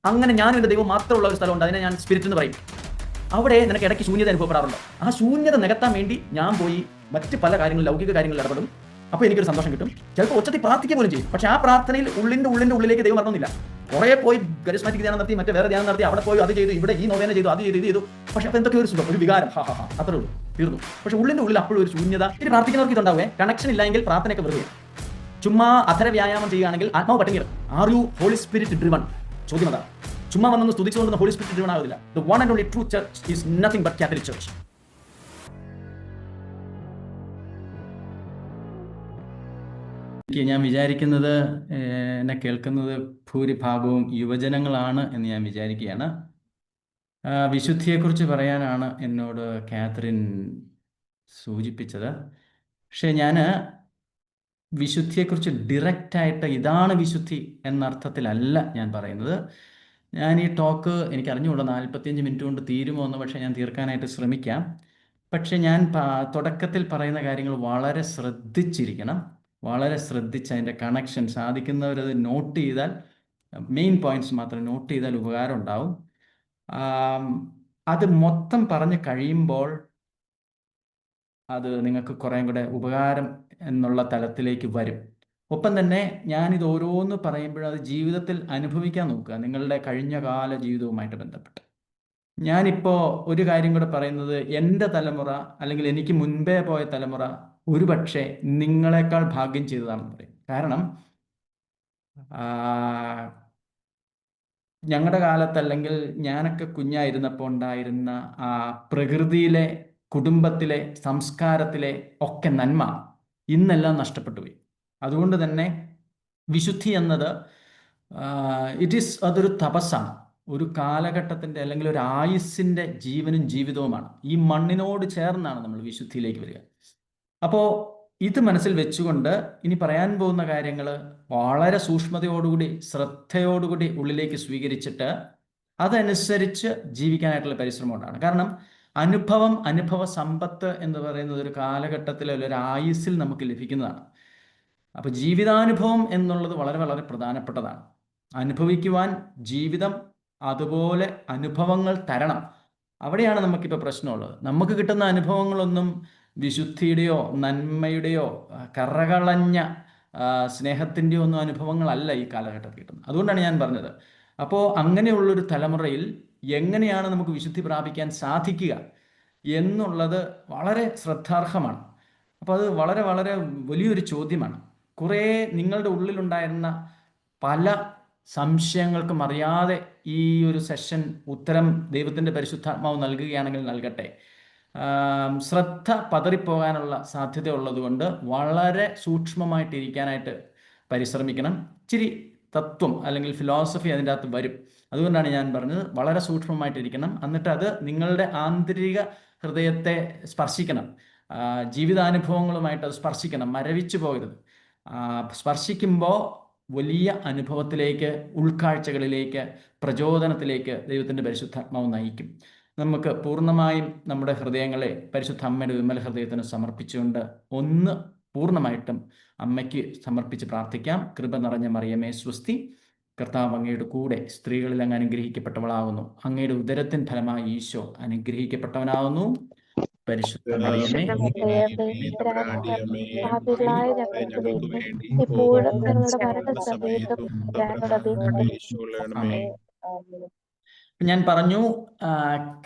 അങ്ങനെ ഞാനും എൻ്റെ ദൈവം മാത്രമുള്ള ഒരു സ്ഥലമുണ്ട്, അതിനെ ഞാൻ സ്പിരിറ്റ് എന്ന് പറയും. അവിടെ നിനക്ക് ഇടയ്ക്ക് ശൂന്യത അനുഭവപ്പെടാറുണ്ട്. ആ ശൂന്യത നികത്താൻ വേണ്ടി ഞാൻ പോയി മറ്റ് പല കാര്യങ്ങളും, ലൗകിക കാര്യങ്ങളിൽ ഇടപെടും. അപ്പോൾ എനിക്കൊരു സന്തോഷം കിട്ടും. ചിലപ്പോൾ ഒച്ചത്തിൽ പ്രാർത്ഥിക്കുക പോലും ചെയ്യും. പക്ഷേ ആ പ്രാർത്ഥനയിൽ ഉള്ളിൻ്റെ ഉള്ളിലേക്ക് ദൈവം ഇറങ്ങുന്നില്ല. കുറേ പോയി കരിസ്മാറ്റിക് ധ്യാനം നടത്തി, മറ്റേ വേറെ ധ്യാനം നടത്തി, അവിടെ പോയി അത് ചെയ്തു, ഇവിടെ ഈ നോവേന ചെയ്തു, അത് ചെയ്തു, ഇത് ചെയ്തു. പക്ഷേ അപ്പോൾ എന്തൊക്കെ ഒരു സുഖം, ഒരു വികാരം, അത്രേ ഉള്ളൂ, തീർന്നു. പക്ഷേ ഉള്ളിൻ്റെ ഉള്ളിൽ അപ്പോഴും ഒരു ശൂന്യത. ഇനി പ്രാർത്ഥിക്കുന്നവർക്ക് ഇതുണ്ടാവേ, കണക്ഷൻ ഇല്ലെങ്കിൽ പ്രാർത്ഥനയൊക്കെ വെറുതെ. ചുമ്മാ അധര വ്യായാമം ചെയ്യുകയാണെങ്കിൽ ആത്മാവ് പട്ടിണി. Are you holy spirit driven? ചോദ്യം അതാണ്. ചുമ്മാ വന്നൊന്ന് സ്തുതിച്ചുകൊണ്ടൊന്നും ഹോളി സ്പിരിറ്റ് ഡ്രിവൺ ആവില്ല. The one and only true church is nothing but Catholic church. ഞാൻ വിചാരിക്കുന്നത് എന്നെ കേൾക്കുന്നത് ഭൂരിഭാഗവും യുവജനങ്ങളാണ് എന്ന് ഞാൻ വിചാരിക്കുകയാണ്. വിശുദ്ധിയെക്കുറിച്ച് പറയാനാണ് എന്നോട് കാതറിൻ സൂചിപ്പിച്ചത്. പക്ഷേ ഞാൻ വിശുദ്ധിയെക്കുറിച്ച് ഡിറക്റ്റായിട്ട് ഇതാണ് വിശുദ്ധി എന്നർത്ഥത്തിലല്ല ഞാൻ പറയുന്നത്. ഞാൻ ഈ ടോക്ക് എനിക്ക് അറിഞ്ഞുകൂടാ 45 മിനിറ്റ് കൊണ്ട് തീരുമോ എന്ന്, പക്ഷേ ഞാൻ തീർക്കാനായിട്ട് ശ്രമിക്കാം. പക്ഷേ ഞാൻ തുടക്കത്തിൽ പറയുന്ന കാര്യങ്ങൾ വളരെ ശ്രദ്ധിച്ചിരിക്കണം, വളരെ ശ്രദ്ധിച്ച് അതിൻ്റെ കണക്ഷൻ സാധിക്കുന്നവരത് നോട്ട് ചെയ്താൽ, മെയിൻ പോയിന്റ്സ് മാത്രം നോട്ട് ചെയ്താൽ ഉപകാരം ഉണ്ടാവും. അത് മൊത്തം പറഞ്ഞ് കഴിയുമ്പോൾ അത് നിങ്ങൾക്ക് കുറേ കൂടെ ഉപകാരം എന്നുള്ള തലത്തിലേക്ക് വരും. ഒപ്പം തന്നെ ഞാനിത് ഓരോന്ന് പറയുമ്പോഴും അത് ജീവിതത്തിൽ അനുഭവിക്കാൻ നോക്കുക, നിങ്ങളുടെ കഴിഞ്ഞ കാല ജീവിതവുമായിട്ട് ബന്ധപ്പെട്ട്. ഞാനിപ്പോൾ ഒരു കാര്യം കൂടെ പറയുന്നത്, എൻ്റെ തലമുറ അല്ലെങ്കിൽ എനിക്ക് മുൻപേ പോയ തലമുറ ഒരുപക്ഷെ നിങ്ങളെക്കാൾ ഭാഗ്യം ചെയ്തതാണെന്ന് പറയും. കാരണം ഞങ്ങളുടെ കാലത്ത് അല്ലെങ്കിൽ ഞാനൊക്കെ കുഞ്ഞായിരുന്നപ്പോൾ ഉണ്ടായിരുന്ന ആ പ്രകൃതിയിലെ, കുടുംബത്തിലെ, സംസ്കാരത്തിലെ ഒക്കെ നന്മ ഇന്നെല്ലാം നഷ്ടപ്പെട്ടു പോയി. അതുകൊണ്ട് തന്നെ വിശുദ്ധി എന്നത് അതൊരു തപസ്സാണ്, ഒരു കാലഘട്ടത്തിൻ്റെ അല്ലെങ്കിൽ ഒരു ആയുസ്സിൻ്റെ ജീവനും ജീവിതവുമാണ്. ഈ മണ്ണിനോട് ചേർന്നാണ് നമ്മൾ വിശുദ്ധിയിലേക്ക് വരിക. അപ്പോൾ ഇത് മനസ്സിൽ വെച്ചുകൊണ്ട് ഇനി പറയാൻ പോകുന്ന കാര്യങ്ങൾ വളരെ സൂക്ഷ്മതയോടുകൂടി, ശ്രദ്ധയോടുകൂടി ഉള്ളിലേക്ക് സ്വീകരിച്ചിട്ട് അതനുസരിച്ച് ജീവിക്കാനായിട്ടുള്ള പരിശ്രമം ഉണ്ടാണ്. കാരണം അനുഭവ സമ്പത്ത് എന്ന് പറയുന്നത് ഒരു കാലഘട്ടത്തിൽ, ഒരു ആയുസ്സിൽ നമുക്ക് ലഭിക്കുന്നതാണ്. അപ്പോൾ ജീവിതാനുഭവം എന്നുള്ളത് വളരെ വളരെ പ്രധാനപ്പെട്ടതാണ്. അനുഭവിക്കുവാൻ ജീവിതം അതുപോലെ അനുഭവങ്ങൾ തരണം. അവിടെയാണ് നമുക്കിപ്പോൾ പ്രശ്നമുള്ളത്. നമുക്ക് കിട്ടുന്ന അനുഭവങ്ങളൊന്നും വിശുദ്ധിയുടെയോ നന്മയുടെയോ കറകളഞ്ഞ സ്നേഹത്തിൻ്റെയോ ഒന്നും അനുഭവങ്ങളല്ല ഈ കാലഘട്ടത്തിൽ കിട്ടുന്നത്. അതുകൊണ്ടാണ് ഞാൻ പറഞ്ഞത്. അപ്പോൾ അങ്ങനെയുള്ളൊരു തലമുറയിൽ എങ്ങനെയാണ് നമുക്ക് വിശുദ്ധി പ്രാപിക്കാൻ സാധിക്കുക എന്നുള്ളത് വളരെ ശ്രദ്ധാർഹമാണ്. അപ്പോൾ അത് വളരെ വളരെ വലിയൊരു ചോദ്യമാണ്. കുറേ നിങ്ങളുടെ ഉള്ളിലുണ്ടായിരുന്ന പല സംശയങ്ങൾക്കും അറിയാതെ ഈ ഒരു സെഷൻ ഉത്തരം ദൈവത്തിൻ്റെ പരിശുദ്ധാത്മാവ് നൽകുകയാണെങ്കിൽ നൽകട്ടെ. ശ്രദ്ധ പതറിപ്പോകാനുള്ള സാധ്യത ഉള്ളതുകൊണ്ട് വളരെ സൂക്ഷ്മമായിട്ടിരിക്കാനായിട്ട് പരിശ്രമിക്കണം. ഇച്ചിരി തത്വം അല്ലെങ്കിൽ ഫിലോസഫി അതിൻ്റെ അകത്ത് വരും. അതുകൊണ്ടാണ് ഞാൻ പറഞ്ഞത് വളരെ സൂക്ഷ്മമായിട്ടിരിക്കണം. എന്നിട്ട് അത് നിങ്ങളുടെ ആന്തരിക ഹൃദയത്തെ സ്പർശിക്കണം, ജീവിതാനുഭവങ്ങളുമായിട്ട് അത് സ്പർശിക്കണം, മരവിച്ചു പോകരുത്. സ്പർശിക്കുമ്പോൾ വലിയ അനുഭവത്തിലേക്ക്, ഉൾക്കാഴ്ചകളിലേക്ക്, പ്രചോദനത്തിലേക്ക് ദൈവത്തിൻ്റെ പരിശുദ്ധാത്മാവ് നയിക്കും. നമുക്ക് പൂർണ്ണമായും നമ്മുടെ ഹൃദയങ്ങളെ പരിശുദ്ധ അമ്മയുടെ വിമല ഹൃദയത്തിന് സമർപ്പിച്ചുകൊണ്ട് ഒന്ന് പൂർണ്ണമായിട്ടും അമ്മയ്ക്ക് സമർപ്പിച്ച് പ്രാർത്ഥിക്കാം. കൃപ നിറഞ്ഞ മറിയമേ സ്വസ്തി, കർത്താവ് അങ്ങയുടെ കൂടെ സ്ത്രീകളിൽ അങ്ങ് അനുഗ്രഹിക്കപ്പെട്ടവളാകുന്നു. അങ്ങയുടെ ഉദരത്തിൻ ഫലമായി ഈശോ അനുഗ്രഹിക്കപ്പെട്ടവനാകുന്നു. പരിശുദ്ധ മറിയമേ ഞാൻ പറഞ്ഞു,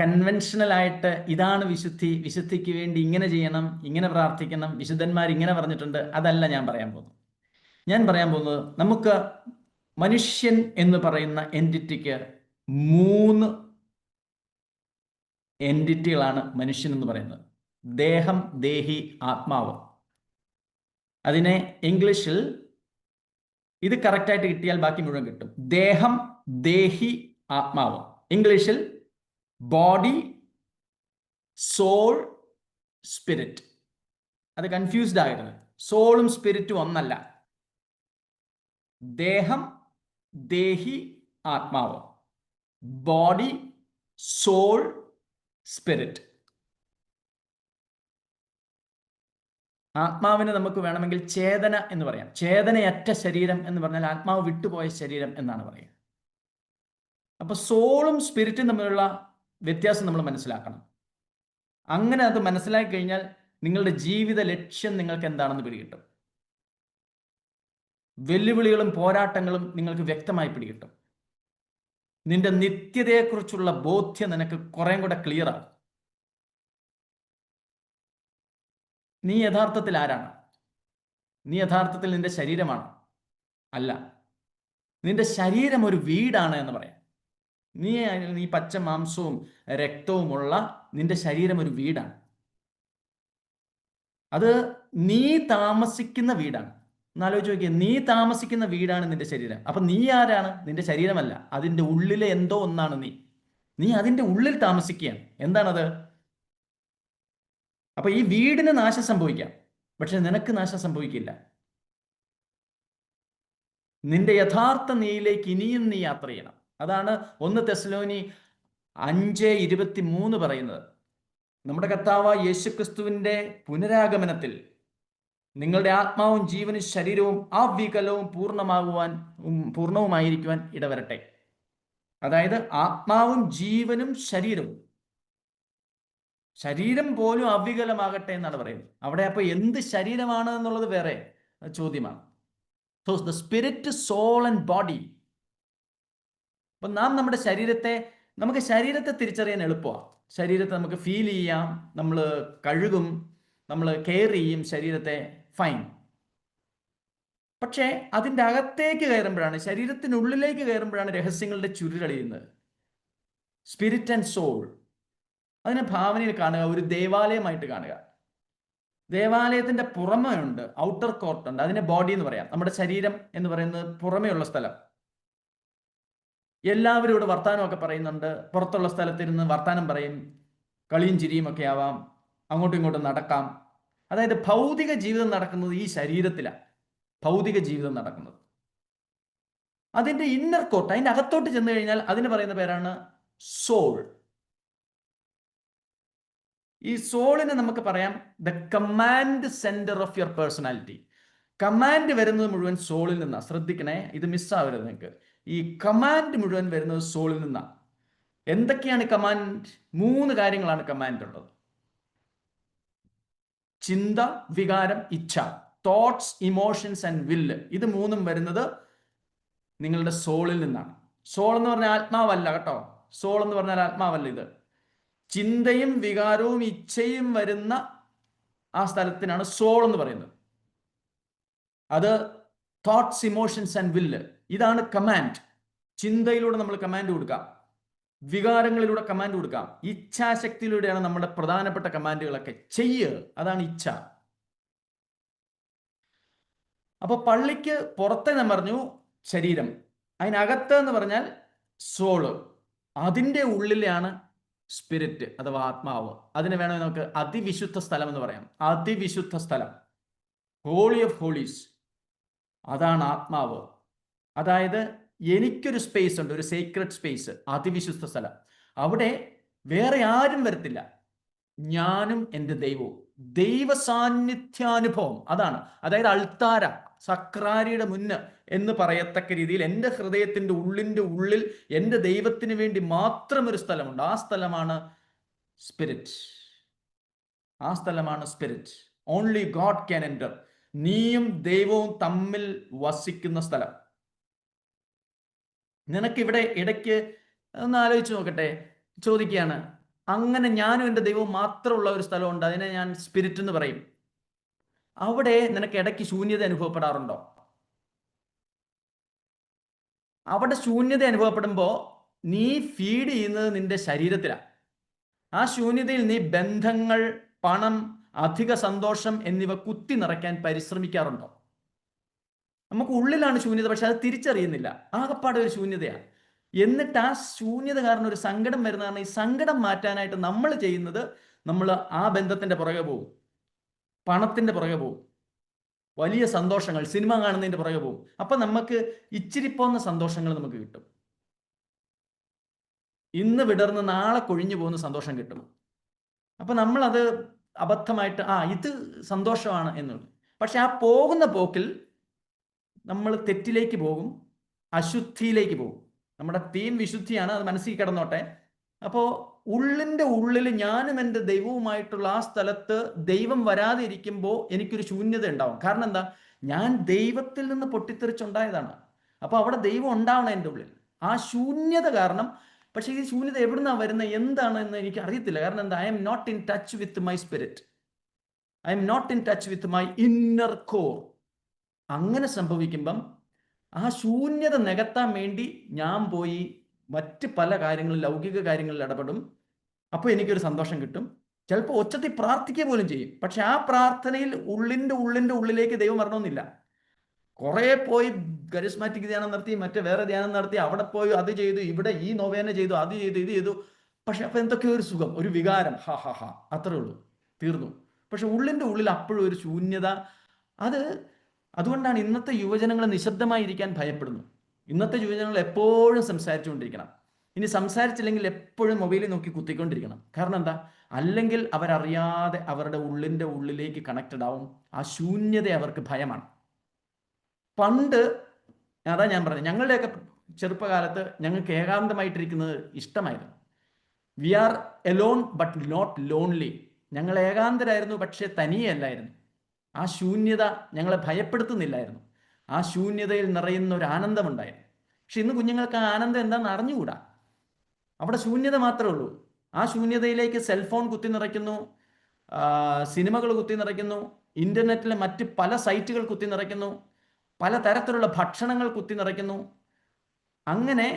കൺവെൻഷനലായിട്ട് ഇതാണ് വിശുദ്ധി, വിശുദ്ധിക്ക് വേണ്ടി ഇങ്ങനെ ചെയ്യണം, ഇങ്ങനെ പ്രാർത്ഥിക്കണം, വിശുദ്ധന്മാർ ഇങ്ങനെ പറഞ്ഞിട്ടുണ്ട്, അതല്ല ഞാൻ പറയാൻ പോകുന്നത്. ഞാൻ പറയാൻ പോകുന്നത്, നമുക്ക് മനുഷ്യൻ എന്ന് പറയുന്ന എൻറ്റിറ്റിക്ക് 3 എൻറ്റിറ്റികളാണ് മനുഷ്യൻ എന്ന് പറയുന്നത്. ദേഹം, ദേഹി, ആത്മാവ്. അതിനെ ഇംഗ്ലീഷിൽ ഇത് കറക്റ്റായിട്ട് കിട്ടിയാൽ ബാക്കി മുഴുവൻ കിട്ടും. ദേഹം, ദേഹി, ആത്മാവ്. ഇംഗ്ലീഷിൽ ബോഡി, സോൾ, സ്പിരിറ്റ്. അത് കൺഫ്യൂസ്ഡ് ആകരുത്. സോളും സ്പിരിറ്റും ഒന്നല്ല. ദേഹം, ദേഹി, ആത്മാവ്. Body, soul, spirit. ആത്മാവിനെ നമുക്ക് വേണമെങ്കിൽ ചേതന എന്ന് പറയാം. ചേതനയറ്റ ശരീരം എന്ന് പറഞ്ഞാൽ ആത്മാവ് വിട്ടുപോയ ശരീരം എന്നാണ് പറയുക. അപ്പൊ സോളും സ്പിരിറ്റും തമ്മിലുള്ള വ്യത്യാസം നമ്മൾ മനസ്സിലാക്കണം. അങ്ങനെ അത് മനസ്സിലാക്കി കഴിഞ്ഞാൽ നിങ്ങളുടെ ജീവിത ലക്ഷ്യം നിങ്ങൾക്ക് എന്താണെന്ന് പിടികിട്ടും. വെല്ലുവിളികളും പോരാട്ടങ്ങളും നിങ്ങൾക്ക് വ്യക്തമായി പിടികിട്ടും. നിന്റെ നിത്യതയെക്കുറിച്ചുള്ള ബോധ്യം നിനക്ക് കുറേ കൂടെ ക്ലിയറാണ്. നീ യഥാർത്ഥത്തിൽ ആരാണ്? നീ യഥാർത്ഥത്തിൽ നിന്റെ ശരീരമാണ്? അല്ല. നിന്റെ ശരീരം ഒരു വീടാണ് എന്ന് പറയാം. നീ പച്ച മാംസവും രക്തവുമുള്ള നിന്റെ ശരീരം ഒരു വീടാണ്. അത് നീ താമസിക്കുന്ന വീടാണ്. എന്നാലോചിച്ച് നോക്കിയേ, നീ താമസിക്കുന്ന വീടാണ് നിന്റെ ശരീരം. അപ്പൊ നീ ആരാണ്? നിന്റെ ശരീരമല്ല, അതിൻ്റെ ഉള്ളിലെ എന്തോ ഒന്നാണ് നീ അതിൻ്റെ ഉള്ളിൽ താമസിക്കുകയാണ്. എന്താണത്? അപ്പൊ ഈ വീടിന് നാശം സംഭവിക്കാം, പക്ഷെ നിനക്ക് നാശം സംഭവിക്കില്ല. നിന്റെ യഥാർത്ഥ നീയിലേക്ക് ഇനിയും നീ യാത്ര ചെയ്യണം. അതാണ് 1 തെസ്സലോനി 5:23 പറയുന്നത്. നമ്മുടെ കർത്താവായ യേശുക്രിസ്തുവിന്റെ പുനരാഗമനത്തിൽ നിങ്ങളുടെ ആത്മാവും ജീവനും ശരീരവും അവികലവും പൂർണ്ണവുമായിരിക്കുവാൻ ഇടവരട്ടെ. അതായത് ആത്മാവും ജീവനും ശരീരവും, ശരീരം പോലും അവികലമാകട്ടെ എന്നാണ് പറയുന്നത് അവിടെ. അപ്പൊ എന്ത് ശരീരമാണ് എന്നുള്ളത് വേറെ ചോദ്യമാണ്. So the spirit, soul and body. അപ്പൊ നമ്മുടെ നമുക്ക് ശരീരത്തെ തിരിച്ചറിയാൻ എളുപ്പമാണ്. ശരീരത്തെ നമുക്ക് ഫീൽ ചെയ്യാം, നമ്മൾ കഴുകും, നമ്മൾ കെയർ ചെയ്യും ശരീരത്തെ, ഫൈൻ. പക്ഷേ അതിൻ്റെ അകത്തേക്ക് കയറുമ്പോഴാണ്, ശരീരത്തിനുള്ളിലേക്ക് കയറുമ്പോഴാണ് രഹസ്യങ്ങളുടെ ചുരുളഴിയുന്നത്. സ്പിരിറ്റ് ആൻഡ് സോൾ, അതിനെ ഭാവനയിൽ കാണുക, ഒരു ദേവാലയമായിട്ട് കാണുക. ദേവാലയത്തിന്റെ പുറമേ ഉണ്ട്, ഔട്ടർ കോർട്ട് ഉണ്ട്, അതിനെ ബോഡി എന്ന് പറയാം. നമ്മുടെ ശരീരം എന്ന് പറയുന്നത് പുറമേയുള്ള സ്ഥലം. എല്ലാവരും ഇവിടെ വർത്താനമൊക്കെ പറയുന്നുണ്ട്, പുറത്തുള്ള സ്ഥലത്തിരുന്ന് വർത്താനം പറയും, കളിയും ചിരിയും ഒക്കെ ആവാം, അങ്ങോട്ടും ഇങ്ങോട്ടും നടക്കാം. അതായത് ഭൗതിക ജീവിതം നടക്കുന്നത് ഈ ശരീരത്തിലാണ്. ഭൗതിക ജീവിതം നടക്കുന്നത് അതിൻ്റെ ഇന്നർ കോർട്ട്, അതിൻ്റെ അകത്തോട്ട് ചെന്ന് കഴിഞ്ഞാൽ അതിന് പറയുന്ന പേരാണ് സോൾ. ഈ സോളിനെ നമുക്ക് പറയാം the command centre of your personality. Command വരുന്നത് മുഴുവൻ സോളിൽ നിന്നാണ്. ശ്രദ്ധിക്കണേ, ഇത് മിസ്സാവരുത് നിങ്ങൾക്ക്. ഈ കമാൻഡ് മുഴുവൻ വരുന്നത് സോളിൽ നിന്നാണ്. എന്തൊക്കെയാണ് കമാൻഡ്? 3 കാര്യങ്ങളാണ് കമാൻഡ് ഉള്ളത്: ചിന്ത, വികാരം, ഇച്ഛ. തോട്ട്സ്, ഇമോഷൻസ് ആൻഡ് വില്ല്. ഇത് 3ഉം വരുന്നത് നിങ്ങളുടെ സോളിൽ നിന്നാണ്. സോൾ എന്ന് പറഞ്ഞാൽ ആത്മാവല്ല കേട്ടോ. സോൾ എന്ന് പറഞ്ഞാൽ ആത്മാവല്ല. ഇത് ചിന്തയും വികാരവും ഇച്ഛയും വരുന്ന ആ സ്ഥലത്തിനാണ് സോൾ എന്ന് പറയുന്നത്. അത് തോട്ട്സ്, ഇമോഷൻസ് ആൻഡ് വില്ല്. ഇതാണ് കമാൻഡ്. ചിന്തയിലൂടെ നമ്മൾ കമാൻഡ് കൊടുക്കാം, വികാരങ്ങളിലൂടെ കമാൻഡ് കൊടുക്കാം, ഇച്ഛാശക്തിയിലൂടെയാണ് നമ്മുടെ പ്രധാനപ്പെട്ട കമാൻഡുകളൊക്കെ. അതാണ് ഇച്ഛ. അപ്പൊ പള്ളിക്ക് പുറത്തെ ഞാൻ പറഞ്ഞു ശരീരം, അതിനകത്ത് എന്ന് പറഞ്ഞാൽ സോള്, അതിൻ്റെ ഉള്ളിലാണ് സ്പിരിറ്റ് അഥവാ ആത്മാവ്. അതിനെ വേണമെങ്കിൽ നമുക്ക് അതിവിശുദ്ധ സ്ഥലം എന്ന് പറയാം. അതിവിശുദ്ധ സ്ഥലം, ഹോളി ഓഫ് ഹോളീസ്, അതാണ് ആത്മാവ്. അതായത് എനിക്കൊരു സ്പേസ് ഉണ്ട്, ഒരു സീക്രട്ട് സ്പേസ്, അതിവിശുദ്ധ സ്ഥലം. അവിടെ വേറെ ആരും വരത്തില്ല, ഞാനും എൻ്റെ ദൈവവും. ദൈവ സാന്നിധ്യാനുഭവം അതാണ്. അതായത് അൾത്താര, സക്രാരിയുടെ മുന്ന് എന്ന് പറയത്തക്ക രീതിയിൽ എൻ്റെ ഹൃദയത്തിൻ്റെ ഉള്ളിൽ എൻ്റെ ദൈവത്തിന് വേണ്ടി മാത്രം ഒരു സ്ഥലമുണ്ട്. ആ സ്ഥലമാണ് സ്പിരിറ്റ്. ആ സ്ഥലമാണ് spirit. Only God can enter. നീയും ദൈവവും തമ്മിൽ വസിക്കുന്ന സ്ഥലം. നിനക്കിവിടെ ഇടയ്ക്ക് ഒന്ന് ആലോചിച്ച് നോക്കട്ടെ, ചോദിക്കുകയാണ്, അങ്ങനെ ഞാനും എൻ്റെ ദൈവവും മാത്രമുള്ള ഒരു സ്ഥലമുണ്ട്, അതിനെ ഞാൻ സ്പിരിറ്റ് എന്ന് പറയും. അവിടെ നിനക്ക് ഇടയ്ക്ക് ശൂന്യത അനുഭവപ്പെടാറുണ്ടോ? അവിടെ ശൂന്യത അനുഭവപ്പെടുമ്പോൾ നീ ഫീഡ് ചെയ്യുന്നത് നിന്റെ ശരീരത്തിലാണ്. ആ ശൂന്യതയിൽ നീ ബന്ധങ്ങൾ, പണം, അധിക സന്തോഷം എന്നിവ കുത്തി നിറയ്ക്കാൻ പരിശ്രമിക്കാറുണ്ടോ? നമുക്ക് ഉള്ളിലാണ് ശൂന്യത, പക്ഷെ അത് തിരിച്ചറിയുന്നില്ല. ആകപ്പാടെ ഒരു ശൂന്യതയാണ്. എന്നിട്ട് ആ ശൂന്യത കാരണം ഒരു സങ്കടം വരുന്നതാണ്. ഈ സങ്കടം മാറ്റാനായിട്ട് നമ്മൾ ചെയ്യുന്നത്, നമ്മൾ ആ ബന്ധത്തിന്റെ പുറകെ പോകും, പണത്തിന്റെ പുറകെ പോകും, വലിയ സന്തോഷങ്ങൾ, സിനിമ കാണുന്നതിന്റെ പുറകെ പോകും. അപ്പൊ നമുക്ക് ഇച്ചിരി പോന്ന സന്തോഷങ്ങൾ നമുക്ക് കിട്ടും. ഇന്ന് വിടർന്ന് നാളെ കൊഴിഞ്ഞു പോകുന്ന സന്തോഷം കിട്ടും. അപ്പൊ നമ്മളത് അബദ്ധമായിട്ട് ഇത് സന്തോഷമാണ് എന്നുള്ളത്. പക്ഷെ ആ പോകുന്ന പോക്കിൽ നമ്മൾ തെറ്റിലേക്ക് പോകും, അശുദ്ധിയിലേക്ക് പോകും. നമ്മുടെ തീം വിശുദ്ധിയാണ്, അത് മനസ്സിൽ കിടന്നോട്ടെ. അപ്പോൾ ഉള്ളിൻ്റെ ഉള്ളിൽ ഞാനും എൻ്റെ ദൈവവുമായിട്ടുള്ള ആ സ്ഥലത്ത് ദൈവം വരാതെ ഇരിക്കുമ്പോൾ എനിക്കൊരു ശൂന്യത ഉണ്ടാവും. കാരണം എന്താ? ഞാൻ ദൈവത്തിൽ നിന്ന് പൊട്ടിത്തെറിച്ചുണ്ടായതാണ്. അപ്പോൾ അവിടെ ദൈവം ഉണ്ടാവണം എൻ്റെ ഉള്ളിൽ. ആ ശൂന്യത കാരണം, പക്ഷേ ഈ ശൂന്യത എവിടുന്നാണ് വരുന്നത്, എന്താണെന്ന് എനിക്ക് അറിയത്തില്ല. കാരണം എന്താ? I am not in touch with my spirit. I am not in touch with my inner core. അങ്ങനെ സംഭവിക്കുമ്പം ആ ശൂന്യത നികത്താൻ വേണ്ടി ഞാൻ പോയി മറ്റ് പല കാര്യങ്ങളിൽ, ലൗകിക കാര്യങ്ങളിൽ ഇടപെടും. അപ്പോൾ എനിക്കൊരു സന്തോഷം കിട്ടും. ചിലപ്പോൾ ഒച്ചത്തിൽ പ്രാർത്ഥിക്കുക പോലും ചെയ്യും. പക്ഷെ ആ പ്രാർത്ഥനയിൽ ഉള്ളിൻ്റെ ഉള്ളിലേക്ക് ദൈവം വരണമെന്നില്ല. കുറേ പോയി കരിസ്മാറ്റിക് ധ്യാനം നടത്തി, മറ്റേ വേറെ ധ്യാനം നടത്തി, അവിടെ പോയി അത് ചെയ്തു, ഇവിടെ ഈ നൊവേന ചെയ്തു, അത് ചെയ്തു, ഇത് ചെയ്തു. പക്ഷെ അപ്പം എന്തൊക്കെയോ ഒരു സുഖം, ഒരു വികാരം, ഹാ ഹാ ഹാ, അത്രേ ഉള്ളൂ, തീർന്നു. പക്ഷെ ഉള്ളിൻ്റെ ഉള്ളിൽ അപ്പോഴും ഒരു ശൂന്യത. അതുകൊണ്ടാണ് ഇന്നത്തെ യുവജനങ്ങൾ നിശബ്ദമായിരിക്കാൻ ഭയപ്പെടുന്നു. ഇന്നത്തെ യുവജനങ്ങൾ എപ്പോഴും സംസാരിച്ചുകൊണ്ടിരിക്കണം. ഇനി സംസാരിച്ചില്ലെങ്കിൽ എപ്പോഴും മൊബൈലിൽ നോക്കി കുത്തിക്കൊണ്ടിരിക്കണം. കാരണം എന്താ? അല്ലെങ്കിൽ അവരറിയാതെ അവരുടെ ഉള്ളിൻ്റെ ഉള്ളിലേക്ക് കണക്റ്റഡ് ആവും. ആ ശൂന്യത അവർക്ക് ഭയമാണ്. പണ്ട് അതാ ഞാൻ പറഞ്ഞത്, ഞങ്ങളുടെയൊക്കെ ചെറുപ്പകാലത്ത് ഞങ്ങൾക്ക് ഏകാന്തമായിട്ടിരിക്കുന്നത് ഇഷ്ടമായിരുന്നു. We are alone but not lonely. ഞങ്ങൾ ഏകാന്തരായിരുന്നു, പക്ഷേ തനിയല്ലായിരുന്നു. ആ ശൂന്യത ഞങ്ങളെ ഭയപ്പെടുത്തുന്നില്ലായിരുന്നു. ആ ശൂന്യതയിൽ നിറയുന്ന ഒരു ആനന്ദമുണ്ടായിരുന്നു. പക്ഷെ ഇന്ന് കുഞ്ഞുങ്ങൾക്ക് ആ ആനന്ദം എന്താണെന്ന് അറിഞ്ഞുകൂടാ. അവിടെ ശൂന്യത മാത്രമേ ഉള്ളൂ. ആ ശൂന്യതയിലേക്ക് സെൽഫോൺ കുത്തി നിറയ്ക്കുന്നു, സിനിമകൾ കുത്തി നിറയ്ക്കുന്നു, ഇൻ്റർനെറ്റിലെ മറ്റ് പല സൈറ്റുകൾ കുത്തി നിറയ്ക്കുന്നു, പല തരത്തിലുള്ള ഭക്ഷണങ്ങൾ കുത്തി നിറയ്ക്കുന്നു. അങ്ങനെ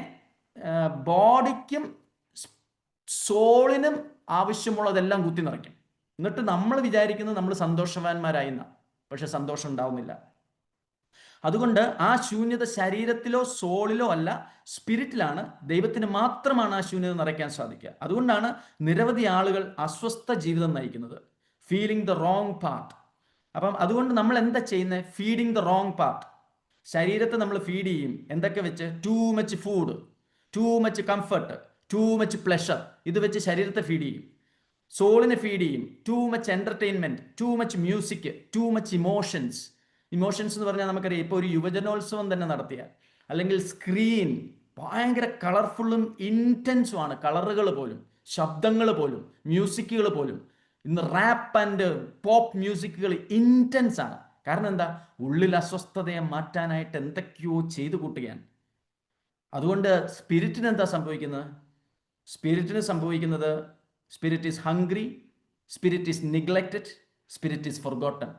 ബോഡിക്കും സോളിനും ആവശ്യമുള്ളതെല്ലാം കുത്തി നിറയ്ക്കും. എന്നിട്ട് നമ്മൾ വിചാരിക്കുന്നത് നമ്മൾ സന്തോഷവാന്മാരായിന്ന, പക്ഷെ സന്തോഷം ഉണ്ടാവുന്നില്ല. അതുകൊണ്ട് ആ ശൂന്യത ശരീരത്തിലോ സോളിലോ അല്ല, സ്പിരിറ്റിലാണ്. ദൈവത്തിന് മാത്രമാണ് ആ ശൂന്യത നിറയ്ക്കാൻ സാധിക്കുക. അതുകൊണ്ടാണ് നിരവധി ആളുകൾ അസ്വസ്ഥ ജീവിതം നയിക്കുന്നത്, ഫീലിംഗ് ദ റോങ് പാർട്ട്. അപ്പം അതുകൊണ്ട് നമ്മൾ എന്താ ചെയ്യുന്നത്? Feeding the wrong part. ശരീരത്തെ നമ്മൾ ഫീഡ് ചെയ്യും. എന്തൊക്കെ വെച്ച്? Too much food, too much comfort, too much pleasure. ഇത് വെച്ച് ശരീരത്തെ ഫീഡ് ചെയ്യും. സോളിനെ ഫീഡ് ചെയ്യും. Too much entertainment, too much music, too much emotions. Emotions എന്ന് പറഞ്ഞാൽ നമുക്കറിയാം, ഇപ്പോൾ ഒരു യുവജനോത്സവം തന്നെ നടത്തിയാൽ, അല്ലെങ്കിൽ സ്ക്രീൻ ഭയങ്കര കളർഫുള്ളും ഇൻറ്റൻസുമാണ്. കളറുകൾ പോലും, ശബ്ദങ്ങൾ പോലും, മ്യൂസിക്കുകൾ പോലും. ഇന്ന് റാപ്പ് ആൻഡ് പോപ്പ് മ്യൂസിക്കുകൾ ഇൻറ്റൻസ് ആണ്. കാരണം എന്താ? ഉള്ളിൽ അസ്വസ്ഥതയെ മാറ്റാനായിട്ട് എന്തൊക്കെയോ ചെയ്തു കൂട്ടുകയാണ്. അതുകൊണ്ട് സ്പിരിറ്റിന് എന്താ സംഭവിക്കുന്നത്? സ്പിരിറ്റിന് സംഭവിക്കുന്നത്, spirit is hungry, spirit is neglected, spirit is forgotten.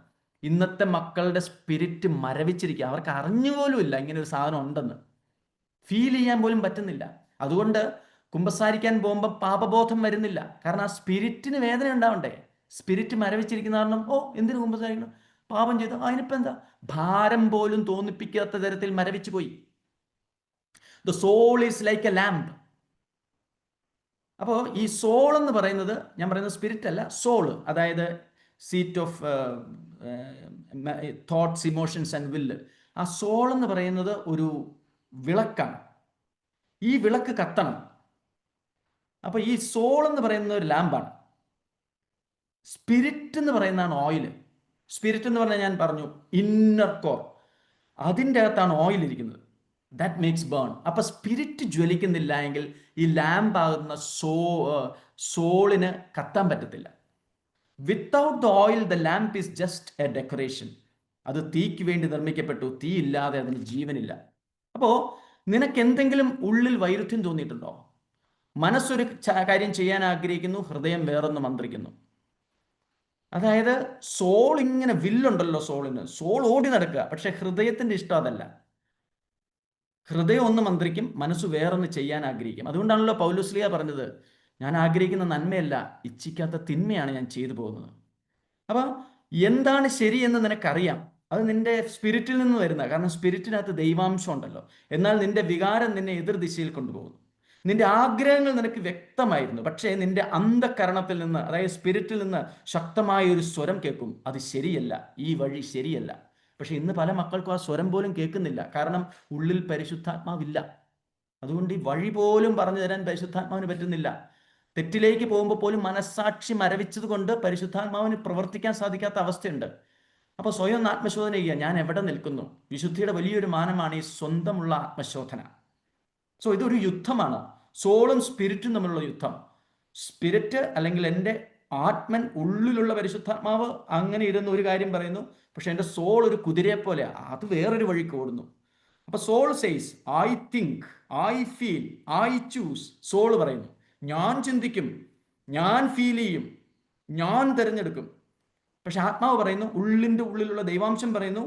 ഇന്നത്തെ മക്കളുടെ സ്പിരിറ്റ് മരവിച്ചിരിക്കുക. അവർക്ക് അറിഞ്ഞുപോലും ഇല്ല ഇങ്ങനെ ഒരു സാധനം ഉണ്ടെന്ന്. ഫീൽ ചെയ്യാൻ പോലും പറ്റുന്നില്ല. അതുകൊണ്ട് കുമ്പസാരിക്കാൻ പോകുമ്പോൾ പാപബോധം വരുന്നില്ല. കാരണം ആ സ്പിരിറ്റിന് വേദന ഉണ്ടാവണ്ടേ? സ്പിരിറ്റ് മരവിച്ചിരിക്കുന്ന കാരണം, ഓ എന്തിനു കുമ്പസാരിക്കണം, പാപം ചെയ്തു, അതിനിപ്പോൾ എന്താ? ഭാരം പോലും തോന്നിപ്പിക്കാത്ത തരത്തിൽ മരവിച്ചു പോയി. The soul is like a lamp. അപ്പോൾ ഈ സോൾ എന്ന് പറയുന്നത്, ഞാൻ പറയുന്നത് സ്പിരിറ്റ് അല്ല, സോള്, അതായത് seat of thoughts, emotions and വില്ല്. ആ സോൾ എന്ന് പറയുന്നത് ഒരു വിളക്കാണ്. ഈ വിളക്ക് കത്തണം. അപ്പോൾ ഈ സോൾ എന്ന് പറയുന്നത് ഒരു ലാമ്പാണ്. സ്പിരിറ്റ് എന്ന് പറയുന്നതാണ് ഓയിൽ. സ്പിരിറ്റ് എന്ന് പറഞ്ഞാൽ ഞാൻ പറഞ്ഞു ഇന്നർ കോർ, അതിൻ്റെ അകത്താണ് ഓയിൽ ഇരിക്കുന്നത്. That makes burn. അപ്പൊ സ്പിരിറ്റ് ജ്വലിക്കുന്നില്ല എങ്കിൽ ഈ ലാമ്പാകുന്ന സോളിന് കത്താൻ പറ്റത്തില്ല. Without the oil the lamp is just a decoration. അത് തീക്ക് വേണ്ടി നിർമ്മിക്കപ്പെട്ടു. തീ ഇല്ലാതെ അതിന് ജീവനില്ല. അപ്പോൾ നിനക്ക് എന്തെങ്കിലും ഉള്ളിൽ വൈരുദ്ധ്യം തോന്നിയിട്ടുണ്ടോ? മനസ്സൊരു കാര്യം ചെയ്യാൻ ആഗ്രഹിക്കുന്നു, ഹൃദയം വേറൊന്ന് മന്ത്രിക്കുന്നു. അതായത് സോൾ ഇങ്ങനെ വില്ലുണ്ടല്ലോ സോളിന്, സോൾ ഓടി നടക്കുക, പക്ഷെ ഹൃദയത്തിന്റെ ഇഷ്ടം അതല്ല. ഹൃദയം ഒന്ന് മന്ത്രിക്കും, മനസ്സ് വേറൊന്ന് ചെയ്യാൻ ആഗ്രഹിക്കും. അതുകൊണ്ടാണല്ലോ പൗലോസ്ലിയ പറഞ്ഞത്, ഞാൻ ആഗ്രഹിക്കുന്ന നന്മയല്ല, ഇച്ഛിക്കാത്ത തിന്മയാണ് ഞാൻ ചെയ്തു പോകുന്നത്. അപ്പം എന്താണ് ശരിയെന്ന് നിനക്കറിയാം. അത് നിന്റെ സ്പിരിറ്റിൽ നിന്ന് വരുന്ന, കാരണം സ്പിരിറ്റിനകത്ത് ദൈവാംശം ഉണ്ടല്ലോ. എന്നാൽ നിന്റെ വികാരം നിന്നെ എതിർ ദിശയിൽ കൊണ്ടുപോകുന്നു. നിന്റെ ആഗ്രഹങ്ങൾ നിനക്ക് വ്യക്തമായിരുന്നു, പക്ഷേ നിന്റെ അന്ധകരണത്തിൽ നിന്ന്, അതായത് സ്പിരിറ്റിൽ നിന്ന് ശക്തമായ ഒരു സ്വരം കേൾക്കും, അത് ശരിയല്ല, ഈ വഴി ശരിയല്ല. പക്ഷെ ഇന്ന് പല മക്കൾക്കും ആ സ്വരം പോലും കേൾക്കുന്നില്ല. കാരണം ഉള്ളിൽ പരിശുദ്ധാത്മാവില്ല. അതുകൊണ്ട് ഈ വഴി പോലും പറഞ്ഞു തരാൻ പരിശുദ്ധാത്മാവിന് പറ്റുന്നില്ല. തെറ്റിലേക്ക് പോകുമ്പോൾ പോലും മനസ്സാക്ഷി മരവിച്ചത് കൊണ്ട് പരിശുദ്ധാത്മാവിന് പ്രവർത്തിക്കാൻ സാധിക്കാത്ത അവസ്ഥയുണ്ട്. അപ്പോൾ സ്വയം ഒന്ന് ആത്മശോധന ചെയ്യുക, ഞാൻ എവിടെ നിൽക്കുന്നു. വിശുദ്ധിയുടെ വലിയൊരു മാനമാണ് ഈ സ്വന്തമുള്ള ആത്മശോധന. സോ ഇതൊരു യുദ്ധമാണ്, സോളും സ്പിരിറ്റും തമ്മിലുള്ള യുദ്ധം. സ്പിരിറ്റ് അല്ലെങ്കിൽ എൻ്റെ ആത്മൻ, ഉള്ളിലുള്ള പരിശുദ്ധാത്മാവ് അങ്ങനെ ഇരുന്ന് ഒരു കാര്യം പറയുന്നു, പക്ഷെ എൻ്റെ സോൾ ഒരു കുതിരയെ പോലെ അത് വേറൊരു വഴിക്ക് ഓടുന്നു. അപ്പൊ soul says I think, I feel, I choose. Soul പറയുന്നു ഞാൻ ചിന്തിക്കും, ഞാൻ ഫീൽ ചെയ്യും, ഞാൻ തിരഞ്ഞെടുക്കും. പക്ഷെ ആത്മാവ് പറയുന്നു, ഉള്ളിൻ്റെ ഉള്ളിലുള്ള ദൈവാംശം പറയുന്നു,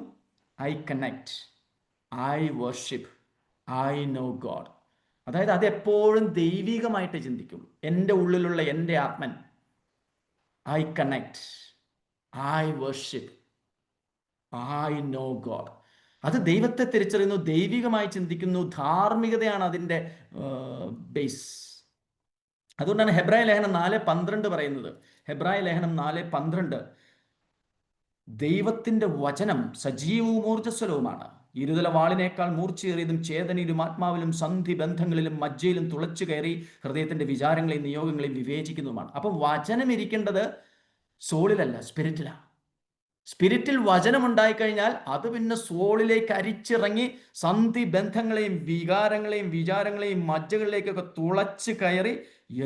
I connect, I worship, I know God. അതായത് അത് എപ്പോഴും ദൈവികമായിട്ട് ചിന്തിക്കും. എൻ്റെ ഉള്ളിലുള്ള എൻ്റെ ആത്മൻ, I connect, I worship, I know God. അത് ദൈവത്തെ തിരിച്ചറിയുന്നു, ദൈവികമായി ചിന്തിക്കുന്നു, ധാർമ്മികതയാണ് അതിൻ്റെ ബേസ്. അതുകൊണ്ടാണ് ഹെബ്രായ ലേഖനം 4:12 പറയുന്നത്. ഹെബ്രായ ലേഖനം 4:12, ദൈവത്തിൻ്റെ വചനം സജീവവും ഊർജ്ജസ്വലവുമാണ്, ഇരുതല വാളിനേക്കാൾ മൂർച്ചയേറിയതും ചേതനയിലും ആത്മാവിലും സന്ധി ബന്ധങ്ങളിലും മജ്ജയിലും തുളച്ചു കയറി ഹൃദയത്തിന്റെ വിചാരങ്ങളെയും നിയോഗങ്ങളെയും വിവേചിക്കുന്നതുമാണ്. അപ്പം വചനം ഇരിക്കേണ്ടത് സോളിലല്ല, സ്പിരിറ്റിലാണ്. സ്പിരിറ്റിൽ വചനം ഉണ്ടായിക്കഴിഞ്ഞാൽ അത് പിന്നെ സോളിലേക്ക് അരിച്ചിറങ്ങി സന്ധി ബന്ധങ്ങളെയും വികാരങ്ങളെയും വിചാരങ്ങളെയും മജ്ജകളിലേക്കൊക്കെ തുളച്ച് കയറി